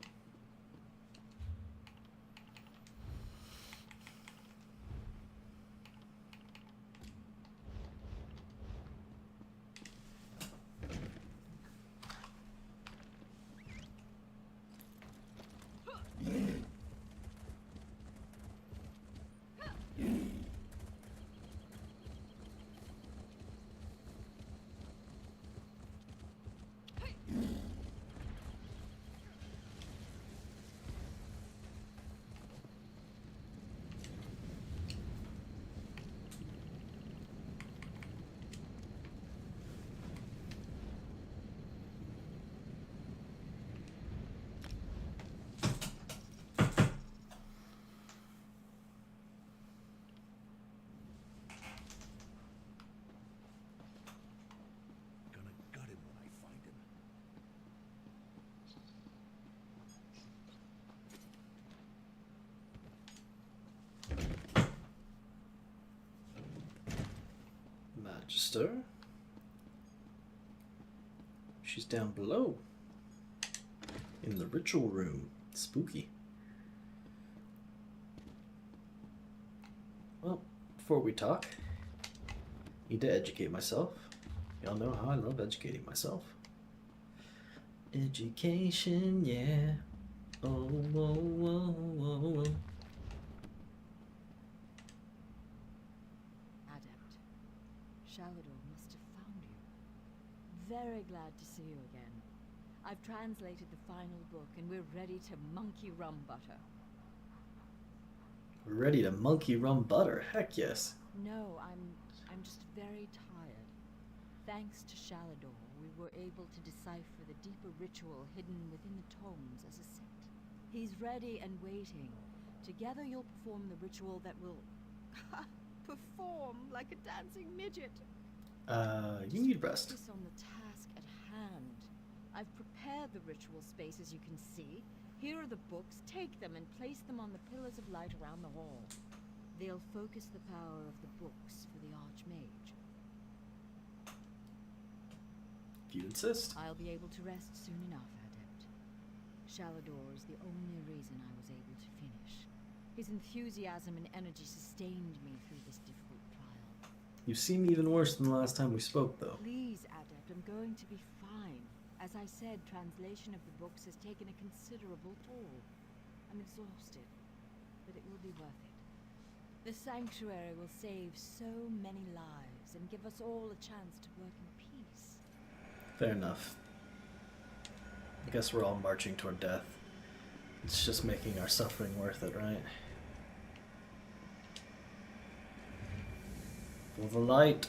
Gonna gut him when I find him. Magister. She's down below. In the ritual room. Spooky. Well, before we talk, need to educate myself. Y'all know how I love educating myself. Education, yeah. Oh, whoa, whoa, whoa, whoa. Adept, Shalador must have found you. Very glad to see you again. I've translated the final book and we're ready to monkey rum butter. We're ready to monkey rum butter. Heck yes. No, I'm just very tired. Thanks to Shalador, we were able to decipher the deeper ritual hidden within the tomes as a set. He's ready and waiting. Together you'll perform the ritual that will perform like a dancing midget. You need rest. Focus on the task at hand. I've prepared the ritual space, as you can see. Here are the books. Take them and place them on the pillars of light around the hall. They'll focus the power of the books for the Archmage. If you insist. I'll be able to rest soon enough, Adept. Shalador is the only reason I was able to finish. His enthusiasm and energy sustained me through this difficult trial. You seem even worse than the last time we spoke, though. Please, Adept, I'm going to be fine. As I said, translation of the books has taken a considerable toll. I'm exhausted, but it will be worth it. The sanctuary will save so many lives and give us all a chance to work in peace. Fair enough. I guess we're all marching toward death. It's just making our suffering worth it, right? For the light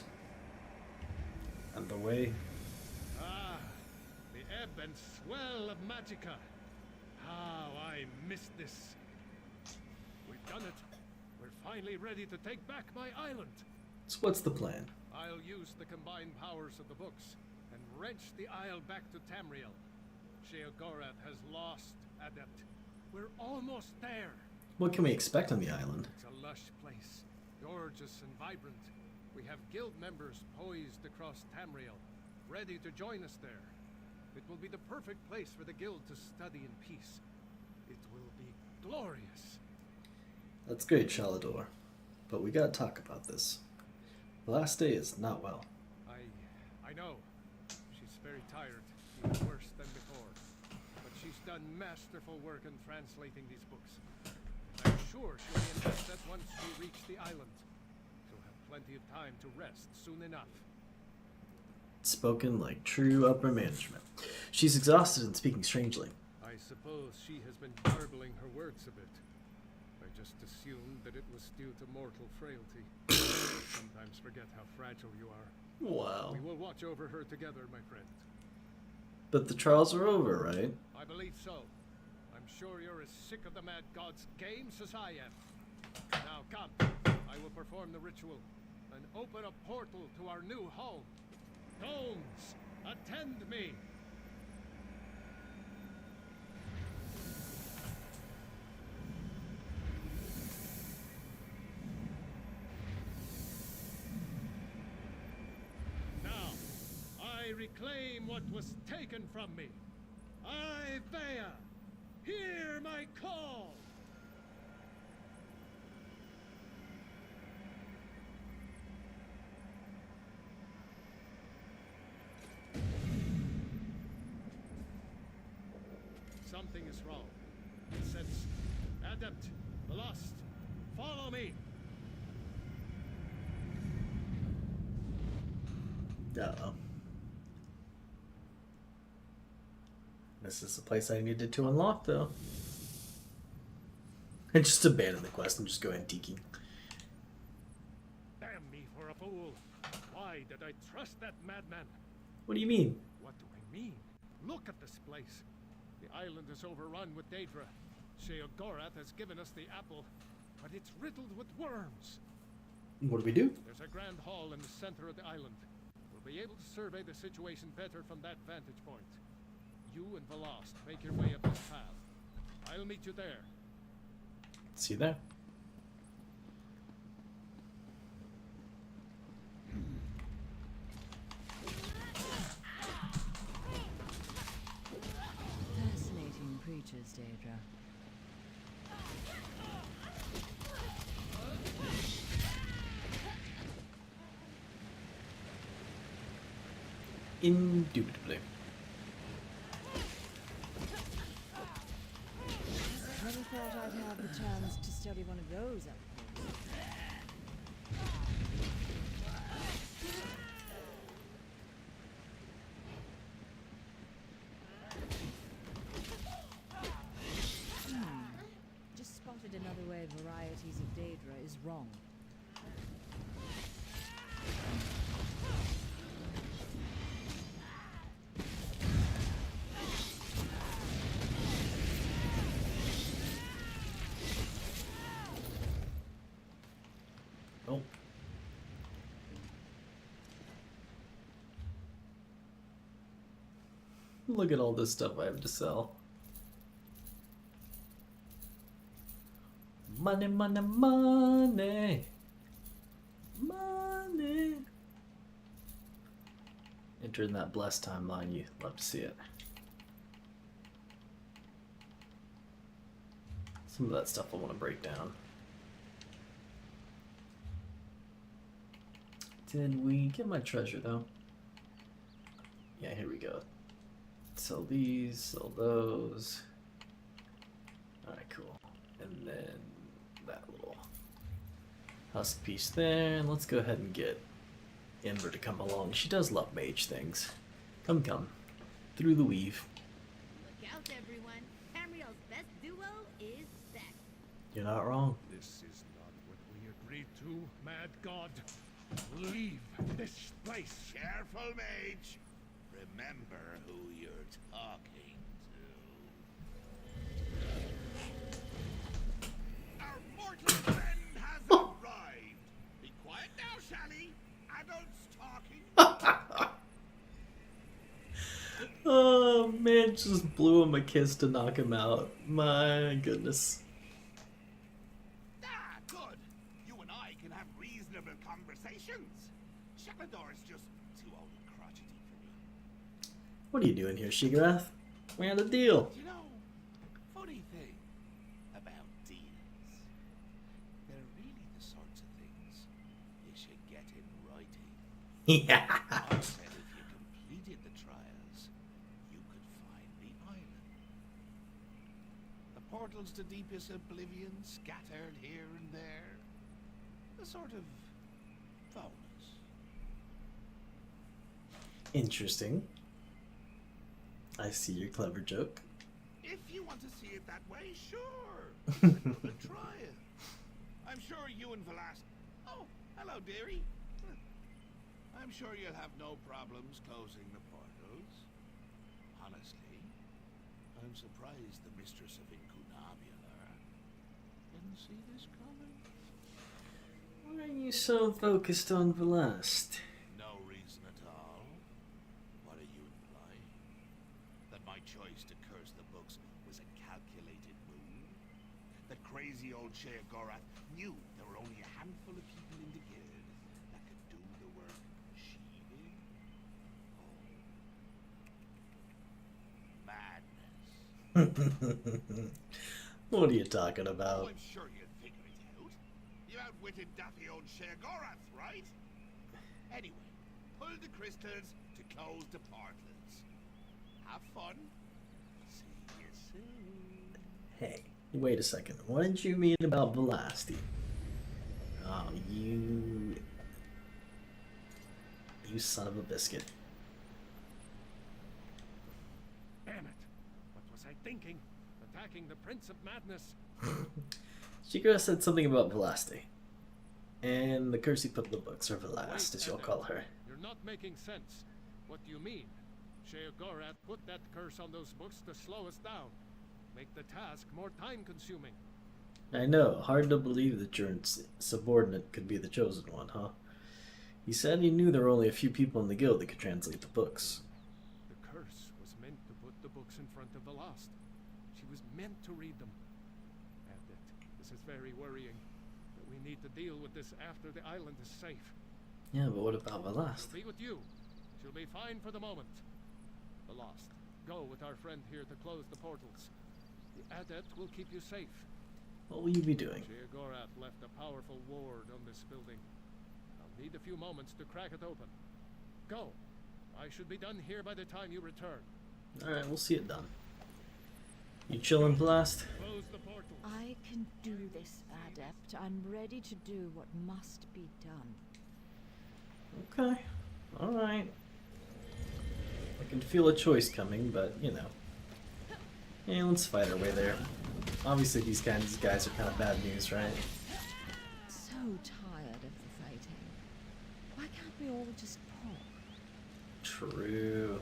and the way. Ah, the ebb and swell of Magicka. How I missed this. We've done it. We're finally ready to take back my island. So what's the plan? I'll use the combined powers of the books and wrench the Isle back to Tamriel. Sheogorath has lost, Adept. We're almost there. What can we expect on the island? It's a lush place, gorgeous and vibrant. We have guild members poised across Tamriel, ready to join us there. It will be the perfect place for the guild to study in peace. It will be glorious. That's great, Shalador. But we gotta talk about this. The last day is not well. I know. She's very tired, even worse than before. But she's done masterful work in translating these books. I'm sure she'll be an asset once we reach the island. She'll have plenty of time to rest soon enough. Spoken like true upper management. She's exhausted and speaking strangely. I suppose she has been garbling her words a bit. I just assumed that it was due to mortal frailty. Sometimes forget how fragile you are. Wow. We will watch over her together, my friend. But the trials are over, right? I believe so. I'm sure you're as sick of the Mad God's games as I am. Now come, I will perform the ritual and open a portal to our new home. Gnomes, attend me! Now, I reclaim what was taken from me. Eyevea, hear my call! Something is wrong. It says, Adept, the Lost, follow me! Uh-oh. This is the place I needed to unlock, though. And just abandon the quest and just go antiquing. Damn me for a fool! Why did I trust that madman? What do you mean? What do I mean? Look at this place. The island is overrun with Daedra. Sheogorath has given us the apple, but it's riddled with worms. What do we do? There's a grand hall in the center of the island. We'll be able to survey the situation better from that vantage point. You and the Lost make your way up this path. I'll meet you there. See you there. Fascinating creatures, Daedra. Indubitably. Never thought I'd have the chance to study one of those up close. Just spotted another way varieties of Daedra is wrong. Oh. Look at all this stuff I have to sell. Money, money, money. Money. Enter in that blessed timeline. You love to see it. Some of that stuff I want to break down. Did we get my treasure though? Yeah, here we go. Sell these, sell those. Alright, cool. And then that little husk piece there. And let's go ahead and get Ember to come along. She does love mage things. Come, come. Through the weave. Look out, everyone. Tamriel's best duo is back. You're not wrong. This is not what we agreed to, Mad God. Leave this place. Careful, Mage. Remember who you're talking to. Our mortal friend has arrived. Be quiet now, Shally. just blew him a kiss to knock him out. My goodness. Ah, good. You and I can have reasonable conversations. Shalador is just too old and crotchety for me. What are you doing here, Shigrath? We had a deal. You know, funny thing about deals. They're really the sorts of things you should get in writing. Yeah. I said if you completed the trials, you could find the island. The portals to deepest oblivion scattered here and there. A sort of bonus. Interesting. I see your clever joke. If you want to see it that way, sure. Another trial. I'm sure you and Velas. Oh, hello, dearie. I'm sure you'll have no problems closing the portals. Honestly, I'm surprised the mistress of Incunabula didn't see this coming. Why are you so focused on Velast? No reason at all. What are you implying? That my choice to curse the books was a calculated move? That crazy old Sheogorath knew there were only a handful of people in the guild that could do the work she did? Oh. Madness. What are you talking Oh, about? I'm sure you'd figure it out. You outwitted daffy old Sheogorath, right? Anyway, pull the crystals to close the portals. Have fun. See you soon. Hey, wait a second. What did you mean about Velasti? Oh, you son of a biscuit. Damn it! What was I thinking? Attacking the Prince of Madness. Shigra said something about Velasti. And the curse he put in the books, or Velast, Wait, as you'll Adept. call her. You're not making sense. What do you mean? Sheogorath put that curse on those books to slow us down. Make the task more time-consuming. I know, hard to believe that your subordinate could be the chosen one, huh? He said he knew there were only a few people in the guild that could translate the books. The curse was meant to put the books in front of the lost. She was meant to read them. Adept, this is very worrying. But we need to deal with this after the island is safe. Yeah, but what about Velast? She'll be with you. She'll be fine for the moment. The lost. Go with our friend here to close the portals. The adept will keep you safe. What will you be doing? Sheogorath left a powerful ward on this building. I'll need a few moments to crack it open. Go. I should be done here by the time you return. Alright, we'll see it done. You chillin', Blast? Close the portals. I can do this, Adept. I'm ready to do what must be done. Okay. Alright. I can feel a choice coming, but, you know. Yeah, let's fight our way there. Obviously, these guys are kind of bad news, right? So tired of the fighting. Why can't we all just talk? True.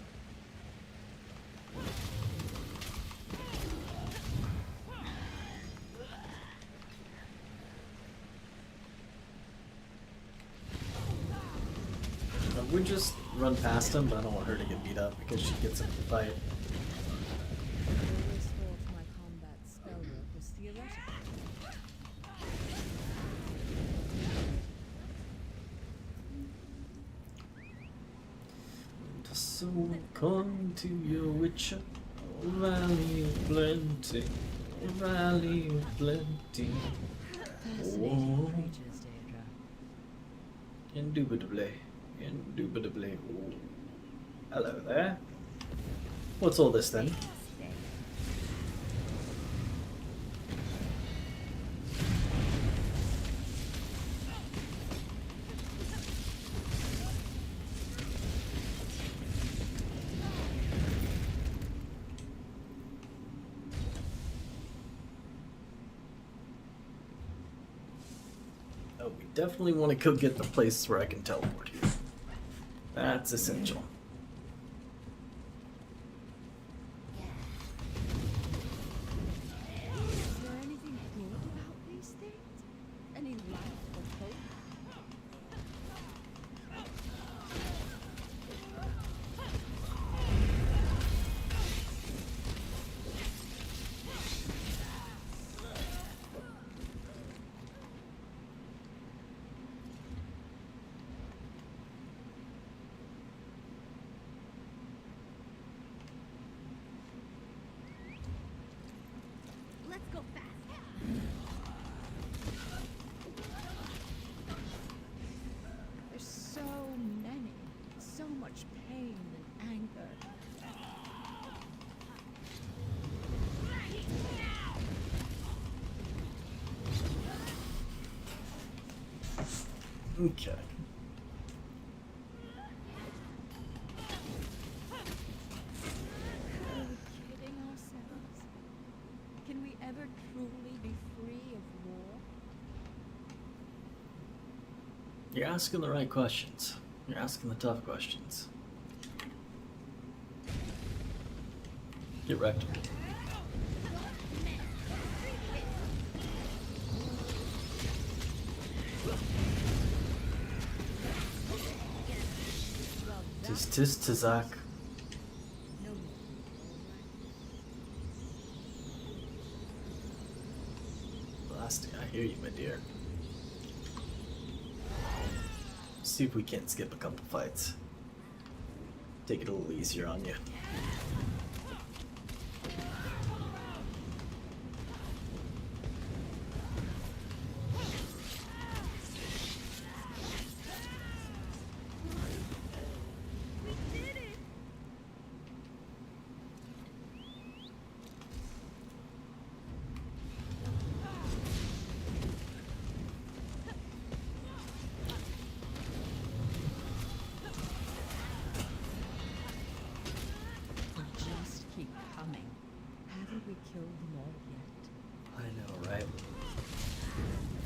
I would just run past him, but I don't want her to get beat up because she gets into the fight. I always thought my combat spellwork was theoretical. So come to your witcher, valley of plenty, valley of plenty. Fascinating creatures, Daedra. Indubitably, indubitably. Ooh. Hello there. What's all this then? Oh, we definitely want to go get the places where I can teleport here. That's essential. Is there anything good about these things? Any life or hope? Okay. Are we kidding ourselves? Can we ever truly be free of war? You're asking the right questions. You're asking the tough questions. Get wrecked. Tis Tizak. No more. Blasting, I hear you, my dear. See if we can't skip a couple fights. Take it a little easier on you. Just keep coming. Haven't we killed them all yet? I know, right?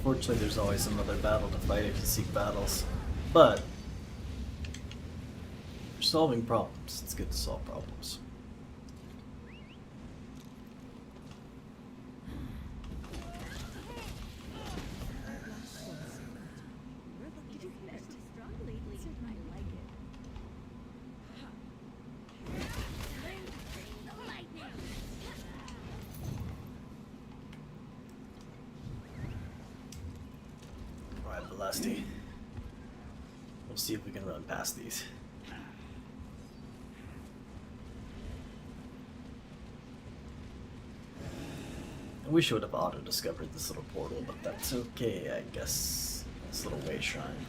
Fortunately, there's always another battle to fight if you seek battles. But, for solving problems, it's good to solve problems. Did you hear it? Strong lately. I like it. Time to bring the lightning. Alright, Velasti. We'll see if we can run past these. I wish I would have auto-discovered this little portal, but that's okay, I guess. This little way shrine.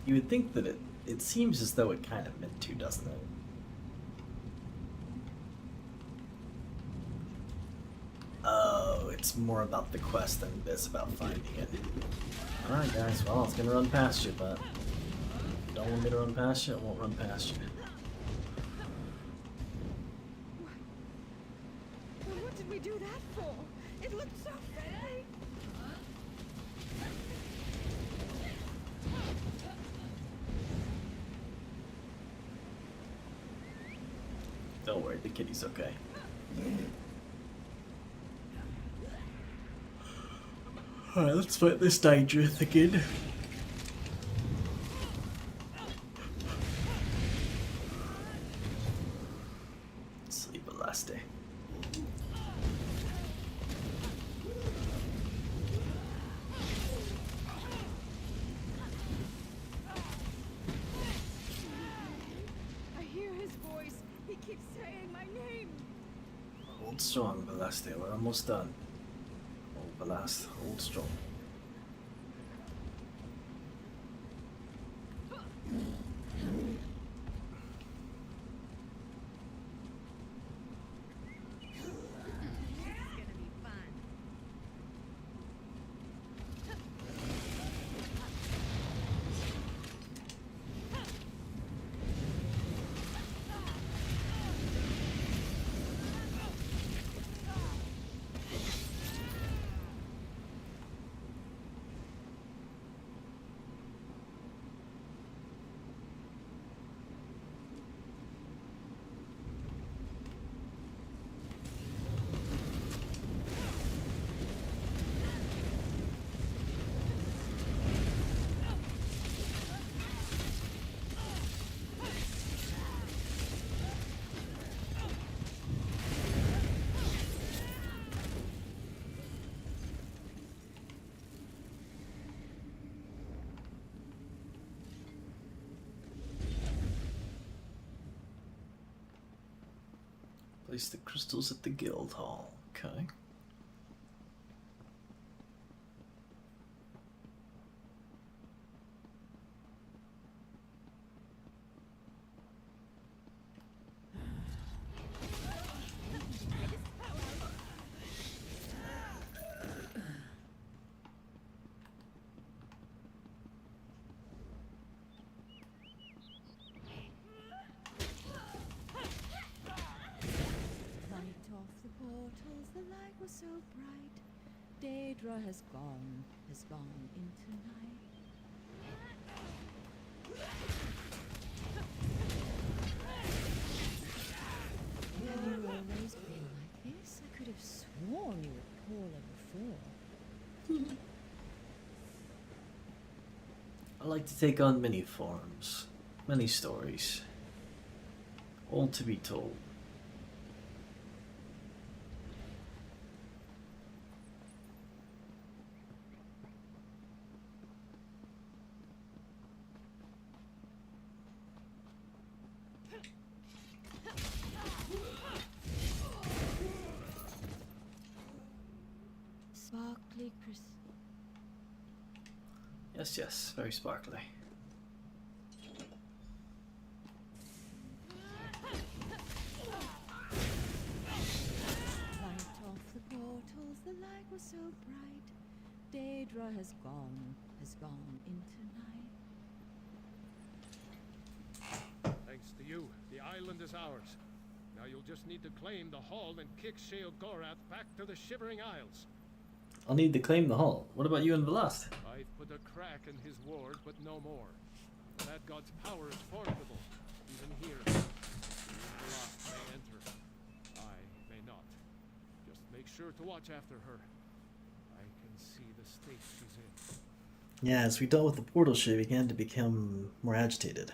You would think that it seems as though it kind of meant to, doesn't it? Oh, it's more about the quest than it is about finding it. Alright guys, well, I was gonna run past you, but if you don't want me to run past you, I won't run past you. What did we do that for? It looked so friendly. Don't worry, the kitty's okay. Alright, let's fight this Daedrith again. Sleep Elasti. I hear his voice. He keeps saying my name. Hold strong, Velasti. We're almost done. Hold Velast. Hold strong. Place the crystals at the guild hall. Okay. Daedra has gone into night. Have you always been like this? I could have sworn you were poorly before. I like to take on many forms, many stories, all to be told. Sparkly Chris. Yes, yes, very sparkly. Light off the portals, the light was so bright. Daedra has gone into night. Thanks to you, the island is ours. Now you'll just need to claim the hall and kick Sheogorath back to the Shivering Isles. I'll need to claim the hall. What about you and Velast? I've put a crack in his ward, but no more. That god's power is formidable, even here. The last may enter. I may not. Just make sure to watch after her. I can see the state she's in. Yeah, as we dealt with the portal, she began to become more agitated,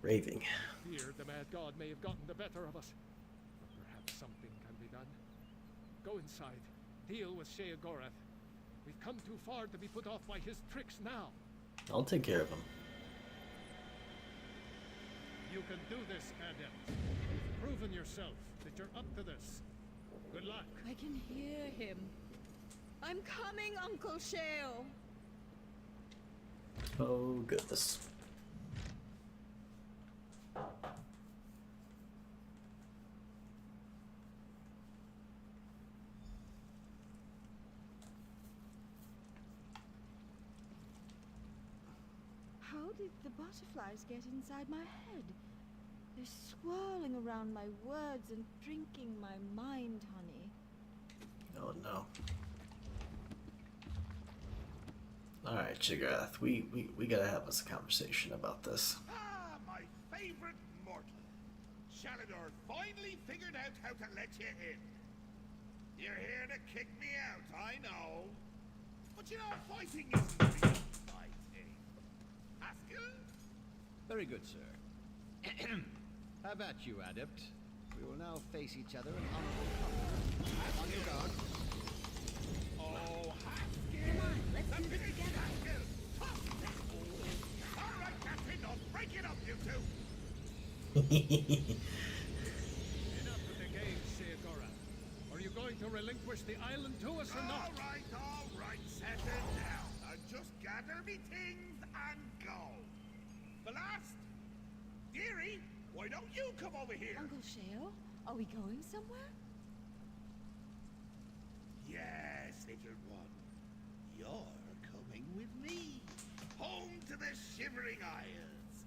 raving. Fear the mad god may have gotten the better of us. But perhaps something can be done. Go inside. Deal with Sheogorath. We've come too far to be put off by his tricks now. I'll take care of him. You can do this, Adept. You've proven yourself that you're up to this. Good luck. I can hear him. I'm coming, Uncle Sheo. Oh, goodness. How did the butterflies get inside my head? They're swirling around my words and drinking my mind, honey. Oh, no. Alright, Shigrath, we gotta have us a conversation about this. Ah, my favorite mortal. Shalador finally figured out how to let you in. You're here to kick me out, I know. But you know, fighting isn't the my thing. Haskell? Very good, sir. How about you, Adept? We will now face each other in honorable combat. On your guard. Oh, Haskell! Come on, let's do this Finish together. Haskell! All right, Captain, don't break it up, you two. Enough of the games, Sheogorath. Are you going to relinquish the island to us or not? All right, settle down. And just gather me things and go. The last, dearie, why don't you come over here? Uncle Sheo, are we going somewhere? Yes, little one. You're coming with me. Home to the Shivering Isles.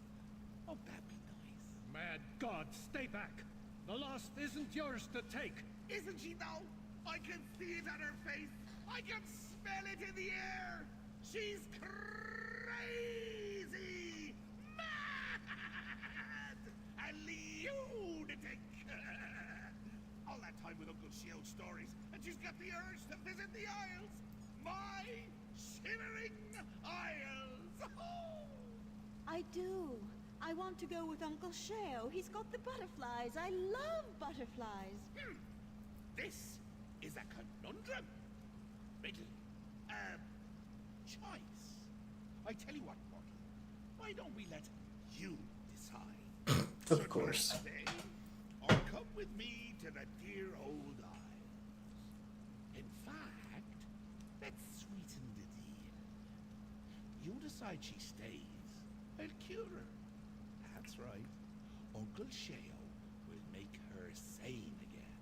Oh, that'd be nice. Mad God, stay back. The lost isn't yours to take. Isn't she, though? I can see it on her face. I can smell it in the air. She's crazy. Mad. A lunatic. All that time with Uncle Shield's stories, and she's got the urge to visit the Isles. My Shivering Isles. I do. I want to go with Uncle Sheo. He's got the butterflies. I love butterflies. This is a conundrum. Riddle. Choice. I tell you what, Mortal. Why don't we let you decide? Of course. Stay, or come with me to the dear old Isles. In fact, let's sweeten the deal. You decide she stays, I'll cure her. That's right. Uncle Sheo will make her sane again.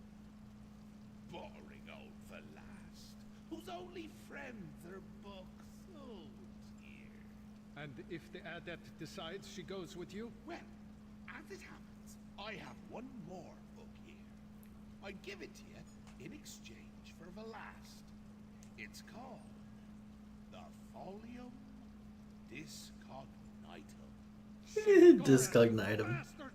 Boring old Velast, whose only friends are books. Oh dear. And if the Adept decides she goes with you? Well, as it happens, I have one more book here. I give it to you in exchange for Velast. It's called the Folium Discognitum. Discognitum. Bastard!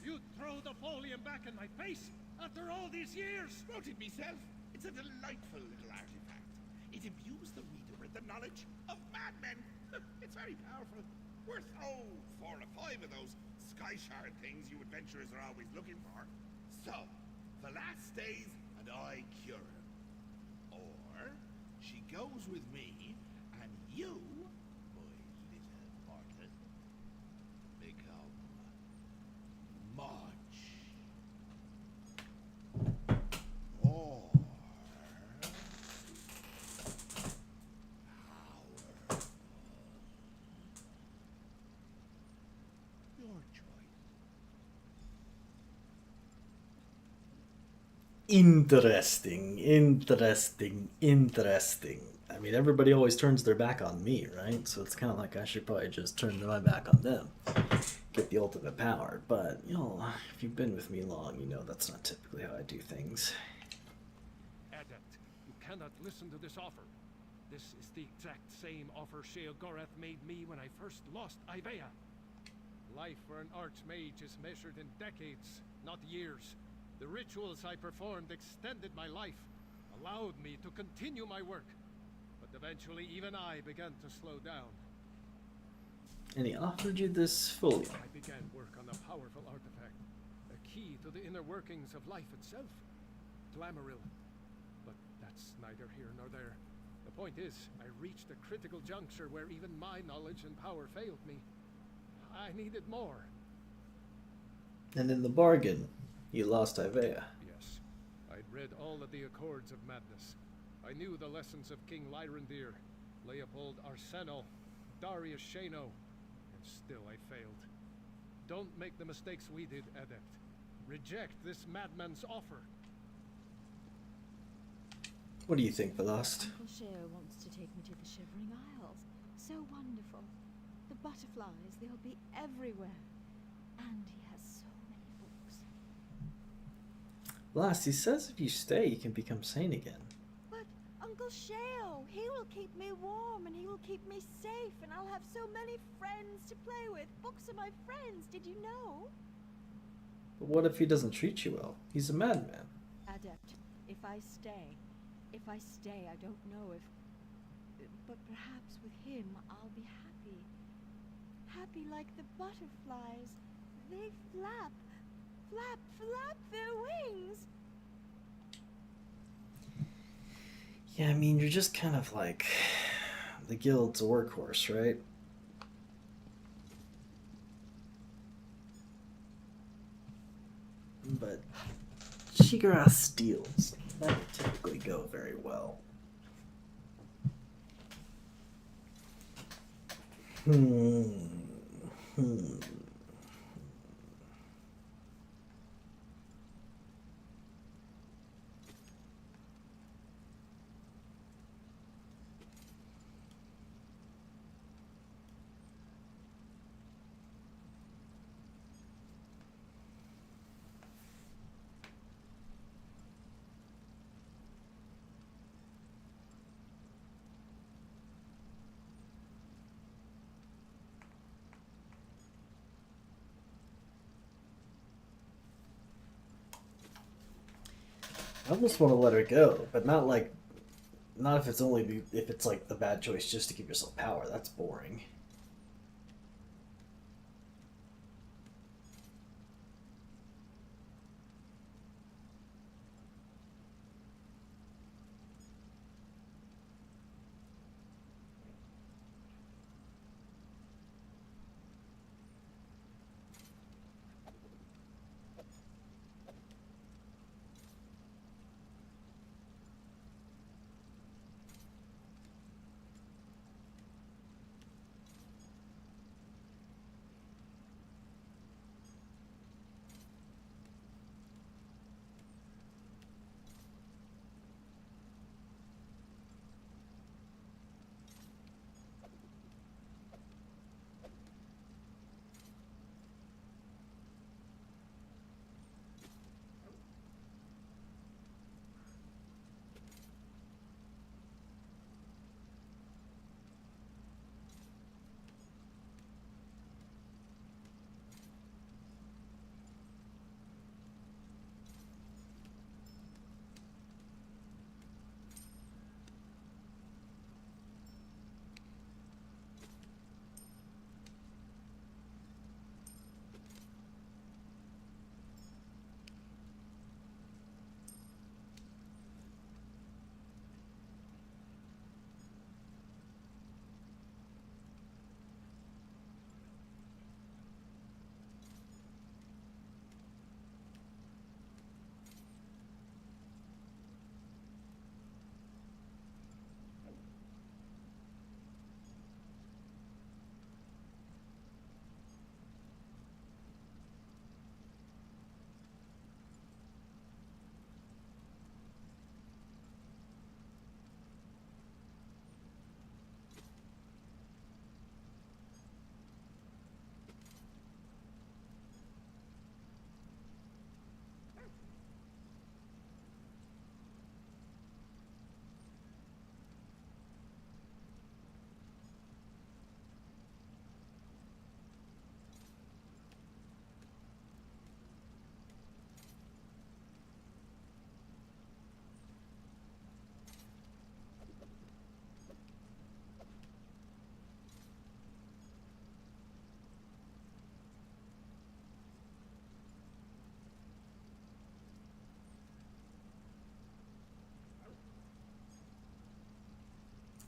You throw the folium back in my face after all these years! Wrote it myself. It's a delightful little artifact. It imbues the reader with the knowledge of madmen. It's very powerful. Worth, 4 or 5 of those sky shard things you adventurers are always looking for. So, Velas stays and I cure him. Or, she goes with me and you, my little mortal, become Mage. Or powerful. Your choice. Interesting, interesting, interesting. I mean, everybody always turns their back on me, right? So it's kind of like I should probably just turn my back on them, get the ultimate power. But, you know, if you've been with me long, you know that's not typically how I do things. Adept, you cannot listen to this offer. This is the exact same offer Sheogorath made me when I first lost Eyevea. Life for an archmage is measured in decades, not years. The rituals I performed extended my life, allowed me to continue my work. But eventually even I began to slow down. And he offered you this folium. I began work on a powerful artifact, a key to the inner workings of life itself, Glamouril. But that's neither here nor there. The point is, I reached a critical juncture where even my knowledge and power failed me. I needed more. And in the bargain, you lost Eyevea. Yes, I'd read all of the Accords of Madness. I knew the lessons of King Lyrandir, Leopold Arseno, Darius Shano, and still I failed. Don't make the mistakes we did, Adept. Reject this madman's offer. What do you think, Velost? Uncle Sheo wants to take me to the Shivering Isles. So wonderful. The butterflies, they'll be everywhere. And he has so many books. Velost, he says if you stay, you can become sane again. But Uncle Sheo, he will keep me warm and he will keep me safe and I'll have so many friends to play with. Books are my friends, did you know? But what if he doesn't treat you well? He's a madman. Adept, if I stay, I don't know if... But perhaps with him, I'll be happy. Happy like the butterflies. They flap, flap, flap their wings. Yeah, I mean, you're just kind of like the guild's workhorse, right? But Shigareth steals never typically go very well. I almost want to let her go, but not if it's if it's like the bad choice just to give yourself power. That's boring.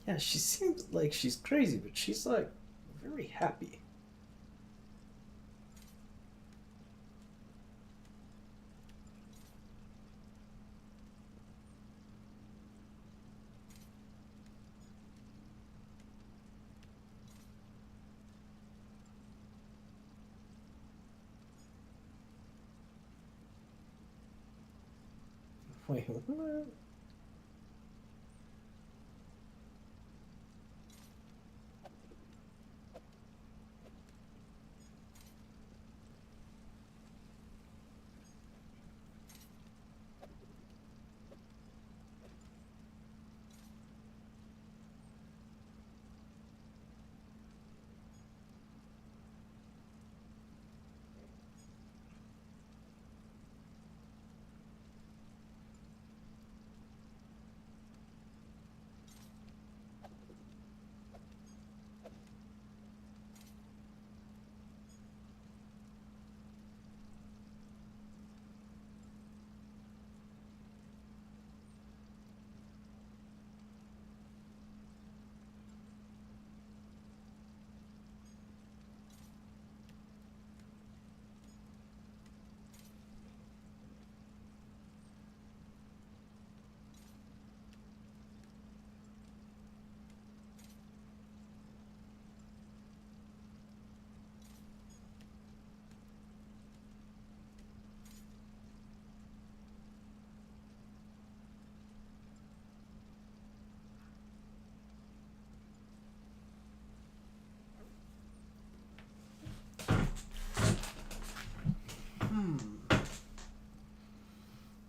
Yeah, she seems like she's crazy, but she's like very happy. Wait, what?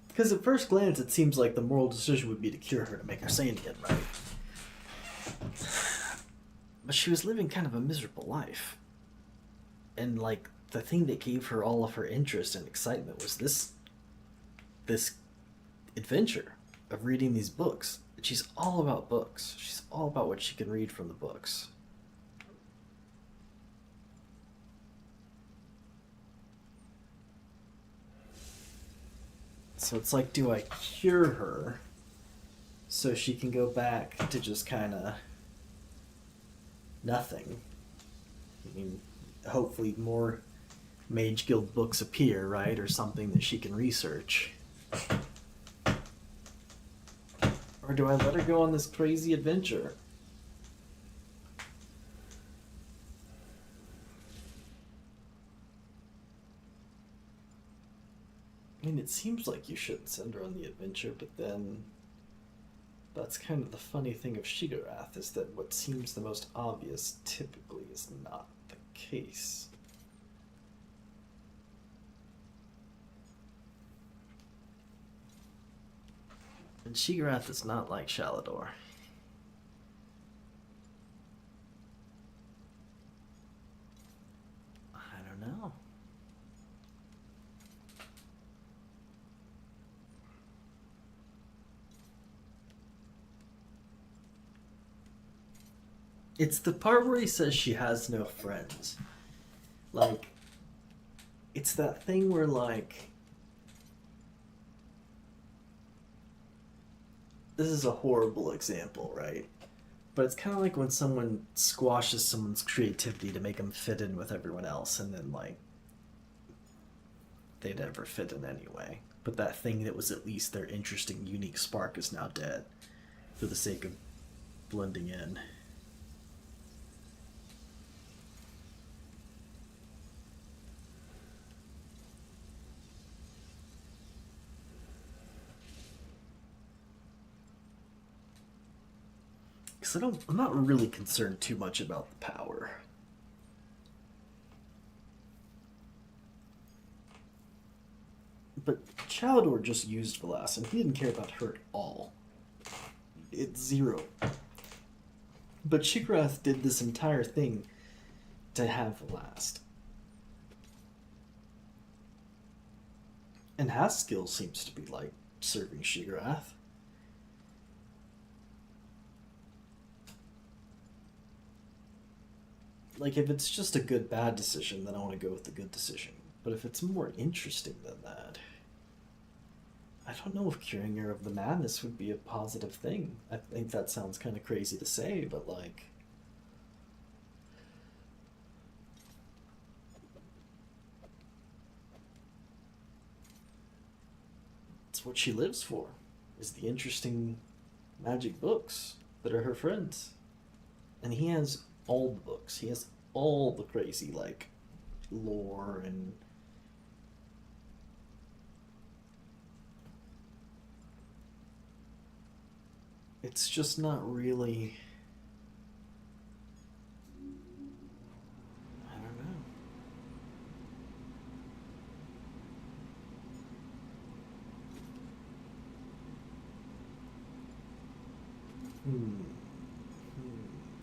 Because at first glance, it seems like the moral decision would be to cure her to make her sane again, right? But she was living kind of a miserable life. And, like, the thing that gave her all of her interest and excitement was this adventure of reading these books. And she's all about books. She's all about what she can read from the books. So it's like, do I cure her so she can go back to just kind of nothing? I mean, hopefully more Mage Guild books appear, right? Or something that she can research. Or do I let her go on this crazy adventure? I mean, it seems like you shouldn't send her on the adventure, but then that's kind of the funny thing of Shigorath, is that what seems the most obvious typically is not the case. And Shigorath is not like Shalador. I don't know. It's the part where he says she has no friends. Like, it's that thing where, like, this is a horrible example, right? But it's kind of like when someone squashes someone's creativity to make them fit in with everyone else, and then, like, they never fit in anyway. But that thing that was at least their interesting, unique spark is now dead for the sake of blending in. Because I'm not really concerned too much about the power. But Chalador just used Velas, and he didn't care about her at all. It's zero. But Shigrath did this entire thing to have Velas. And Haskill seems to be like serving Shigrath. Like, if it's just a good bad decision, then I want to go with the good decision. But if it's more interesting than that, I don't know if curing her of the madness would be a positive thing. I think that sounds kind of crazy to say, but like, it's what she lives for, is the interesting magic books that are her friends. And he has all the books. He has all the crazy like lore and it's just not really. I don't know.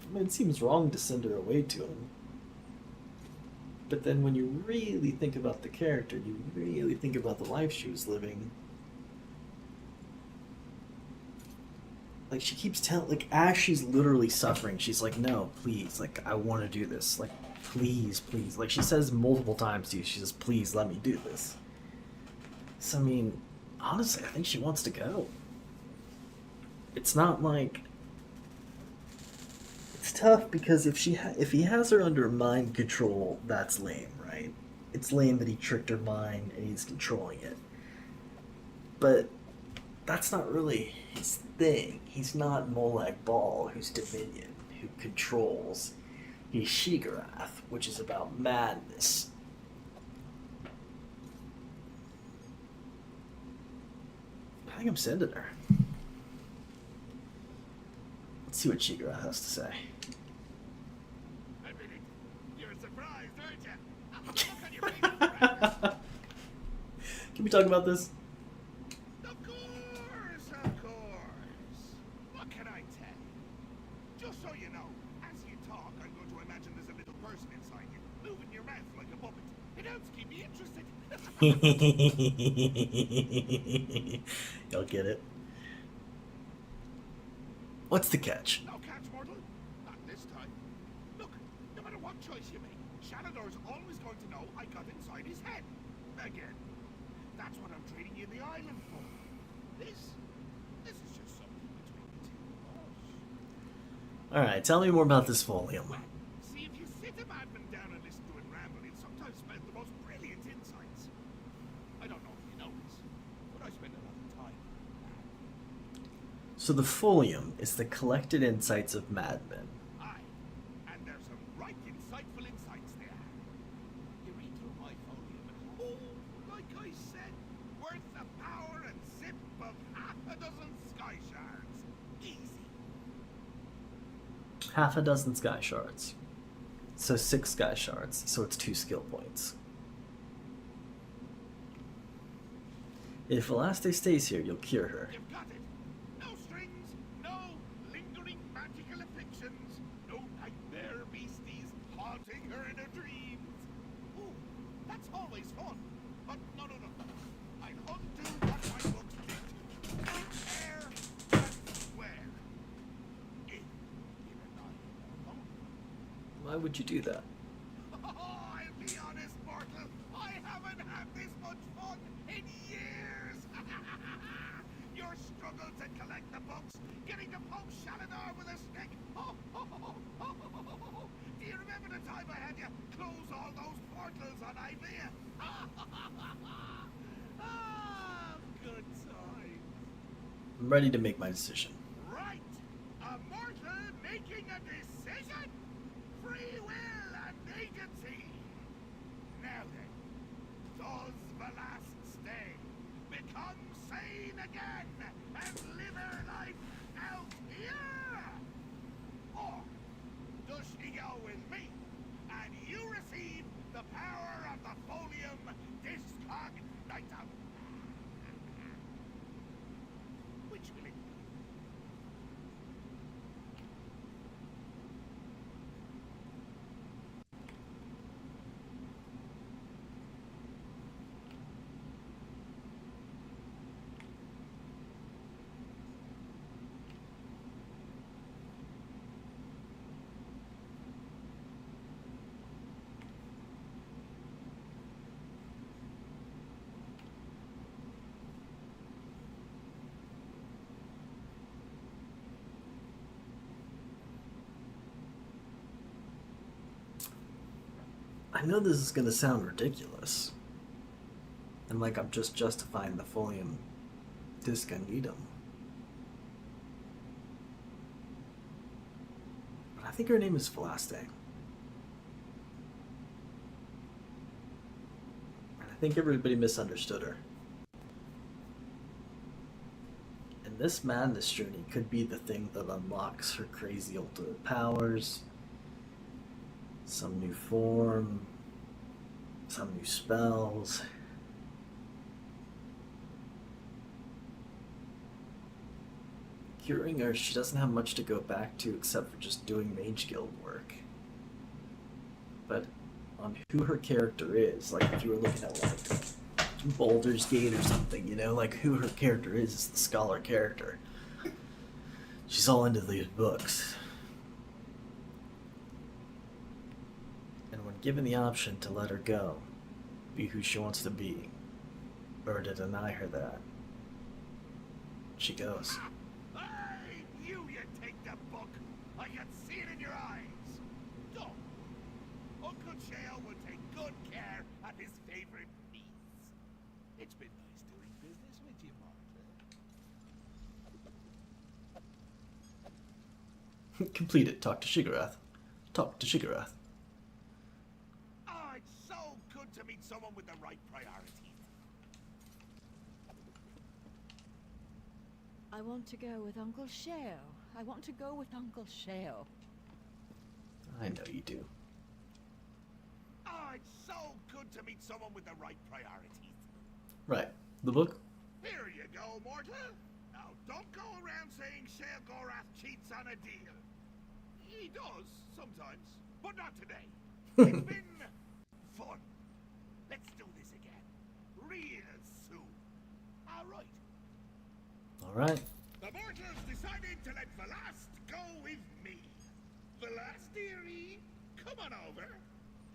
I mean, it seems wrong to send her away to him. But then when you really think about the character, you really think about the life she was living. Like, she keeps telling, like, as she's literally suffering, she's like, no, please, like, I want to do this. Like, please, please. Like, she says multiple times to you, she says, please, let me do this. So, I mean, honestly, I think she wants to go. It's not like... It's tough because if he has her under mind control, that's lame, right? It's lame that he tricked her mind and he's controlling it. But that's not really his thing. He's not Molag Bal, who's Dominion, who controls. He's Shigarath, which is about madness. I think I'm sending her. Let's see what Shigarath has to say. Admit it. You're surprised, aren't you? Look on your face. Can we talk about this? Of course, of course. What can I tell you? Just so you know, as you talk, I'm going to imagine there's a little person inside you, moving your mouth like a puppet. It helps keep me interested. Y'all get it. What's the catch? No catch, mortal. Not this time. Look, no matter what choice you make, Shanador's always going to know I got inside his head. Again. That's what I'm trading you the island for. This is just something between the two of us. Alright, tell me more about this folium. Well, see, if you sit a madman down and listen to him ramble, he'll sometimes spend the most brilliant insights. I don't know if you know this, but I spend a lot of time. So the folium is the collected insights of madmen. Aye, and there's some right insightful insights there. You read through my folium and like I said, worth the power and zip of half a dozen sky shards. Easy. Half a dozen sky shards. So 6 sky shards, so it's 2 skill points. If Elaste stays here, you'll cure her. You've got it. No strings, no lingering magical afflictions, no nightmare beasties haunting her in her dreams. Ooh, that's always fun. But no. I'll undo what my books did. Fair and square. If even I alone. Why would you do that? I'll be honest, mortal. I haven't had this much fun in years. Your struggle to collect the books, getting to poke Shanador with a stick. Do you remember the time I had you close all those portals on Eyevea? Good time. I'm ready to make my decision. Right. A mortal making a decision? Free will and agency. Now then, does the last stay become sane again and live her life out here? Or does she go with me and you receive the power of the folium discognita? Which will it be? I know this is gonna sound ridiculous. And like I'm just justifying the folium discanitum. But I think her name is Phalaste. And I think everybody misunderstood her. And this madness journey could be the thing that unlocks her crazy ultimate powers, some new form, some new spells. Curing her, she doesn't have much to go back to except for just doing Mage Guild work. But on who her character is, like if you were looking at like Baldur's Gate or something, you know, like who her character is the scholar character. She's all into these books. And when given the option to let her go, be who she wants to be, or to deny her that, she goes. Hey, you take the book. I can see it in your eyes. Don't. Uncle Shale will take good care of his favorite piece. It's been nice doing business with you, Martha. Complete it. Talk to Shigarath. Talk to Shigarath. Oh, it's so good to meet someone with the right priorities. I want to go with Uncle Shale. I want to go with Uncle Shale. I know you do. Oh, it's so good to meet someone with the right priorities. Right. The book? Here you go, Morta. Now, don't go around saying Shale Gorath cheats on a deal. He does, sometimes, but not today. It's been fun. Let's do this again. Real soon. All right. All right. The mortals decided to let Velast go with me. Velast, dearie, come on over.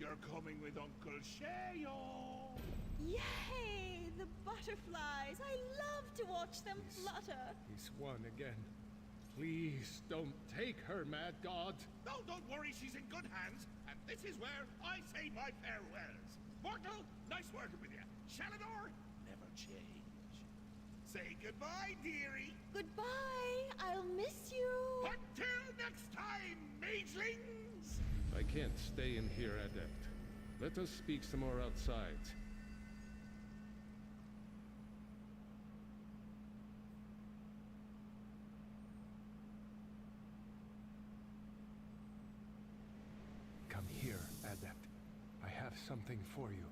You're coming with Uncle Shale. Yay! The butterflies! I love to watch them flutter. He's won again. Please don't take her, mad god. No, don't worry, she's in good hands. And this is where I say my farewells. Mortal, nice working with you. Shalador, never change. Say goodbye, dearie. Goodbye! I'll miss you! Until next time, magelings! I can't stay in here, Adept. Let us speak some more outside. Come here, Adept. I have something for you.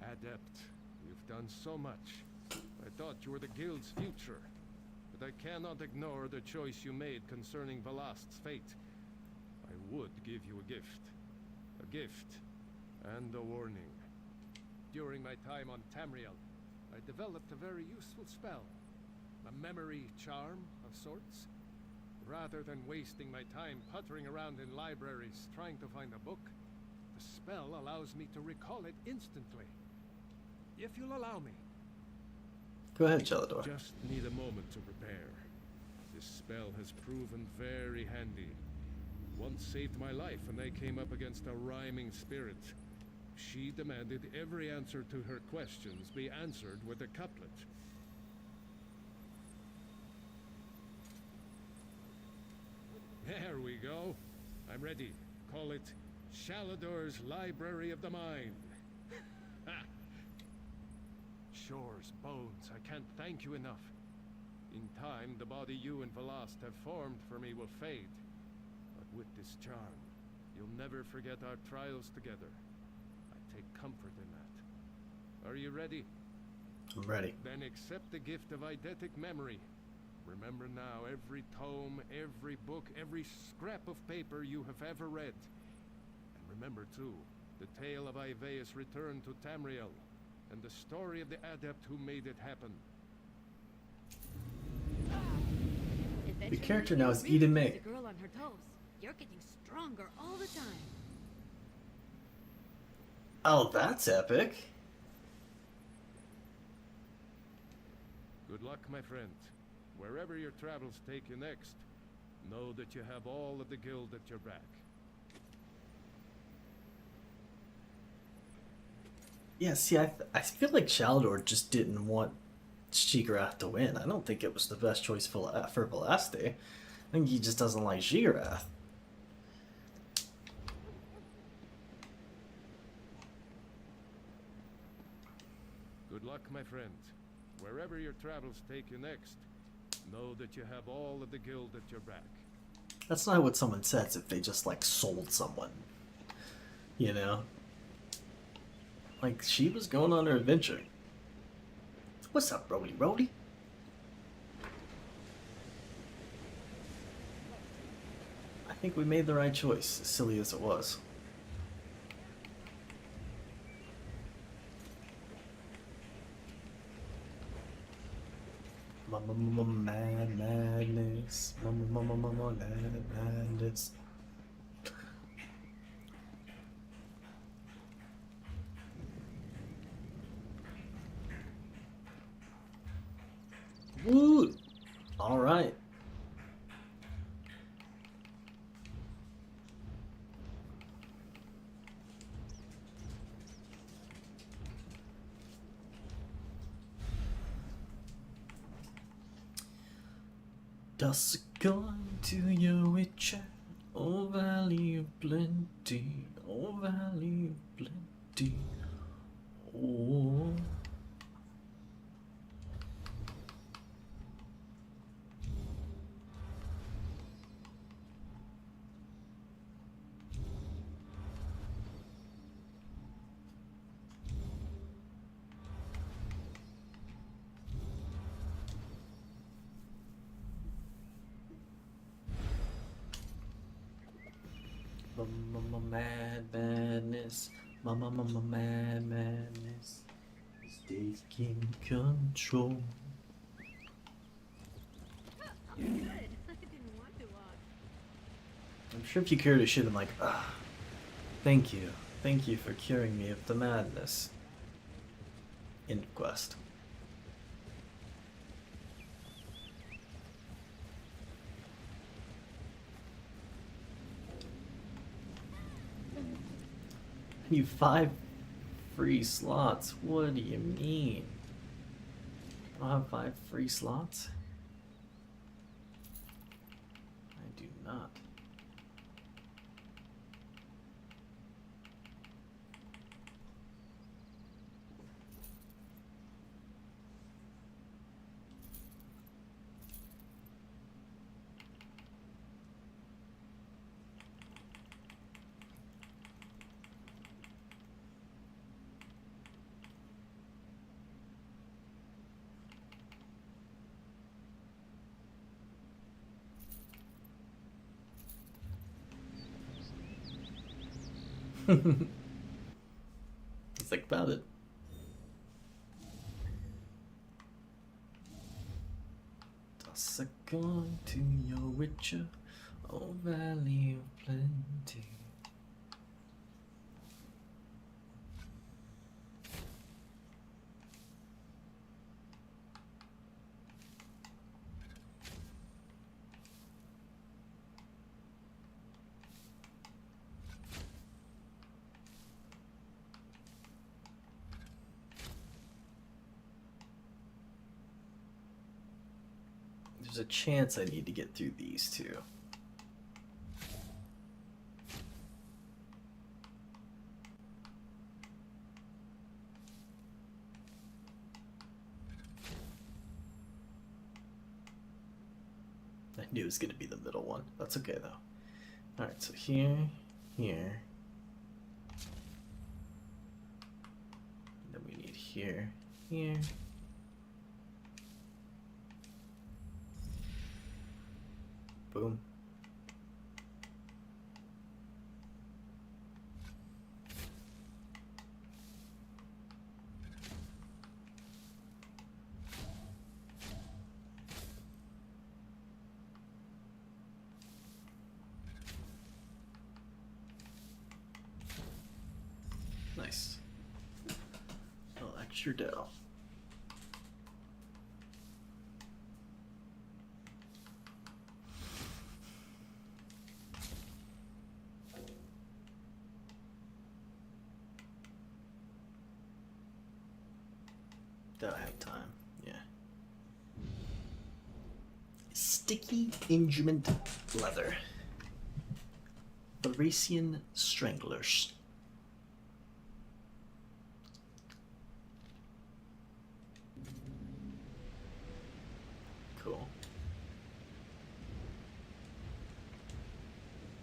Adept, you've done so much. I thought you were the guild's future. But I cannot ignore the choice you made concerning Velast's fate. I would give you a gift. A gift and a warning. During my time on Tamriel, I developed a very useful spell. A memory charm of sorts. Rather than wasting my time puttering around in libraries trying to find a book, the spell allows me to recall it instantly. If you'll allow me. Go ahead, Shalador. Just need a moment to prepare. This spell has proven very handy. Once saved my life when I came up against a rhyming spirit. She demanded every answer to her questions be answered with a couplet. There we go. I'm ready. Call it Shalador's Library of the Mind. Ha! Shores, bones, I can't thank you enough. In time, the body you and Velast have formed for me will fade. But with this charm, you'll never forget our trials together. I take comfort in that. Are you ready? I'm ready. Then accept the gift of eidetic memory. Remember now every tome, every book, every scrap of paper you have ever read. And remember too, the tale of Eyevea's return to Tamriel, and the story of the adept who made it happen. The character now is Eden May. The girl on her toes. You're getting stronger all the time. Oh, that's epic. Good luck, my friend. Wherever your travels take you next, know that you have all of the guild at your back. Yeah, see, I feel like Shaldor just didn't want Shigarath to win. I don't think it was the best choice for Velaste. I think he just doesn't like Shigarath. Good luck, my friend. Wherever your travels take you next, know that you have all of the guild at your back. That's not what someone says if they just, like, sold someone. You know? Like, she was going on her adventure. What's up, Brody? Brody? I think we made the right choice, as silly as it was. Madness. Madness. Woo! All right. Dusk gone to your witcher, oh valley of plenty, oh valley of plenty, oh. Madness, madness is taking control. You're good. I didn't want to walk. I'm sure if you cured it, should have been like, ah, thank you for curing me of the madness. End of quest. You 5 free slots. What do you mean? I don't have 5 free slots? I do not. Think about it. Toss a coin to your witcher, oh valley of plenty. There's a chance I need to get through these two. I knew it was going to be the middle one. That's okay though. Alright, so here, here. And then we need here, here. Boom. Nice. A little extra dough. That I have time. Yeah. Sticky ingement leather. Thracian stranglers. Cool.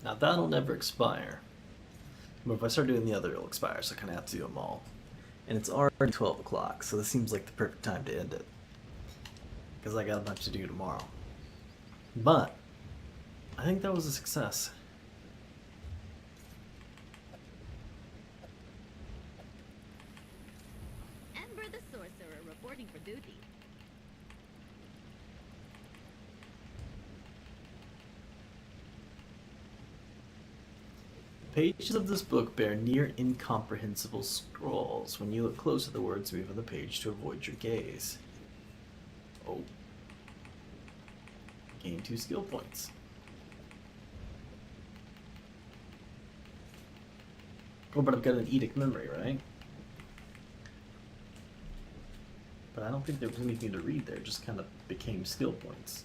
Now that'll never expire. But if I start doing the other, it'll expire, so I kind of have to do them all. And it's already 12 o'clock, so this seems like the perfect time to end it. Because I got a bunch to do tomorrow. But, I think that was a success. Ember the Sorcerer reporting for duty. Pages of this book bear near incomprehensible scrawls. When you look closer, the words move on the page to avoid your gaze. Oh. Gain 2 skill points. Oh, but I've got an Edict memory, right? But I don't think there was anything to read there, it just kind of became skill points.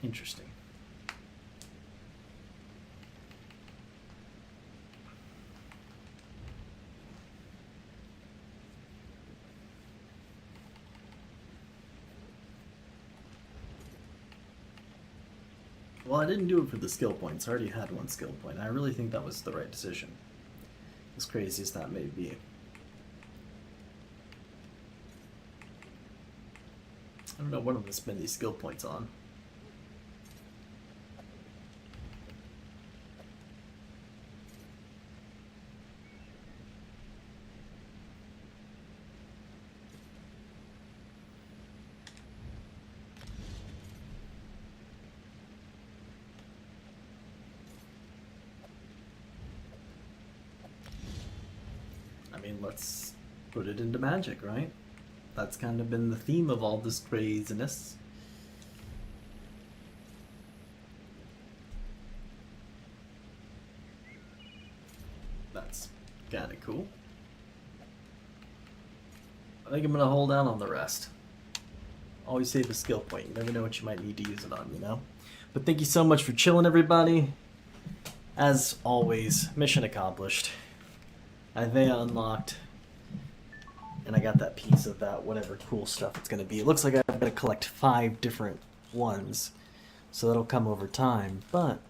Interesting. Well, I didn't do it for the skill points. I already had 1 skill point. I really think that was the right decision. As crazy as that may be. I don't know what I'm going to spend these skill points on. I mean, let's put it into magic, right? That's kind of been the theme of all this craziness. That's kind of cool. I think I'm going to hold out on the rest. Always save a skill point. You never know what you might need to use it on, you know? But thank you so much for chilling, everybody. As always, mission accomplished. Eyevea unlocked. And I got that piece of that whatever cool stuff it's going to be. It looks like I've got to collect 5 different ones. So that'll come over time. But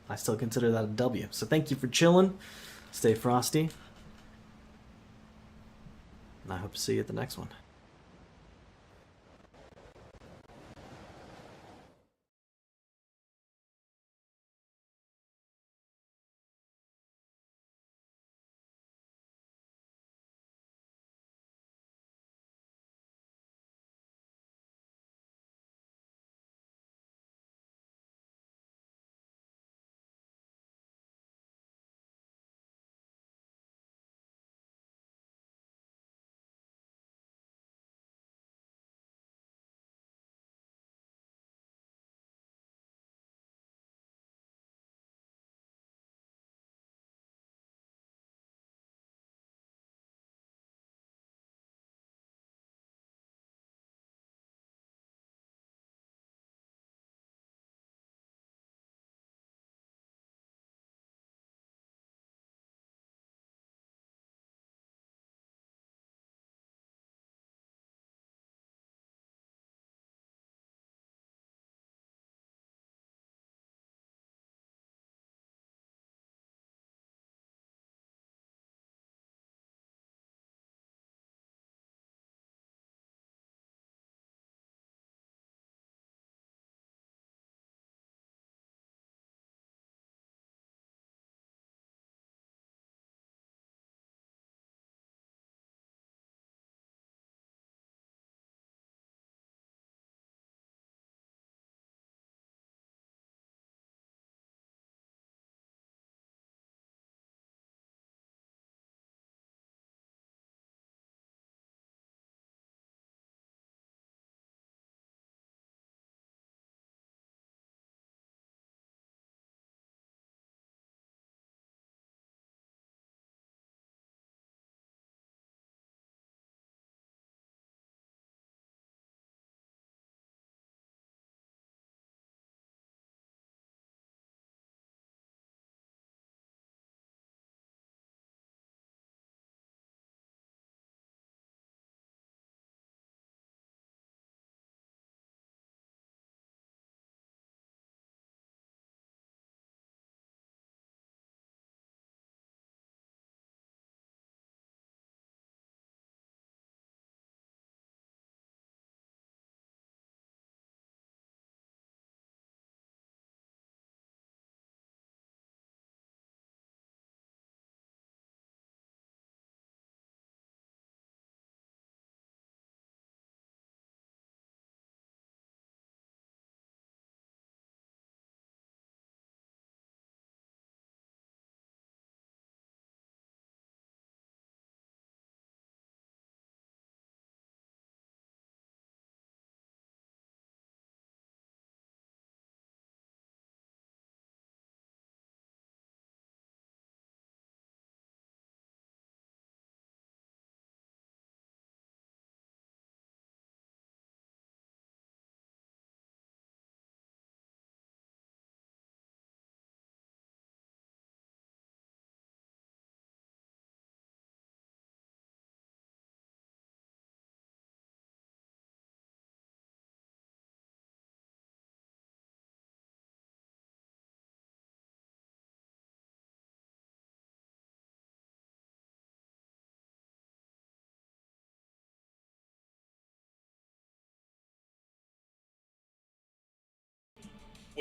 I still consider that a W. So thank you for chilling. Stay frosty. And I hope to see you at the next one.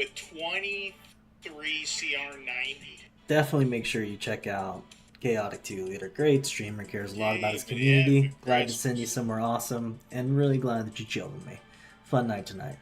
with 23 CR90. Definitely make sure you check out Chaotic 2 Leader. Great streamer, cares a lot about his community. Glad to send you somewhere awesome, and really glad that you chilled with me. Fun night tonight.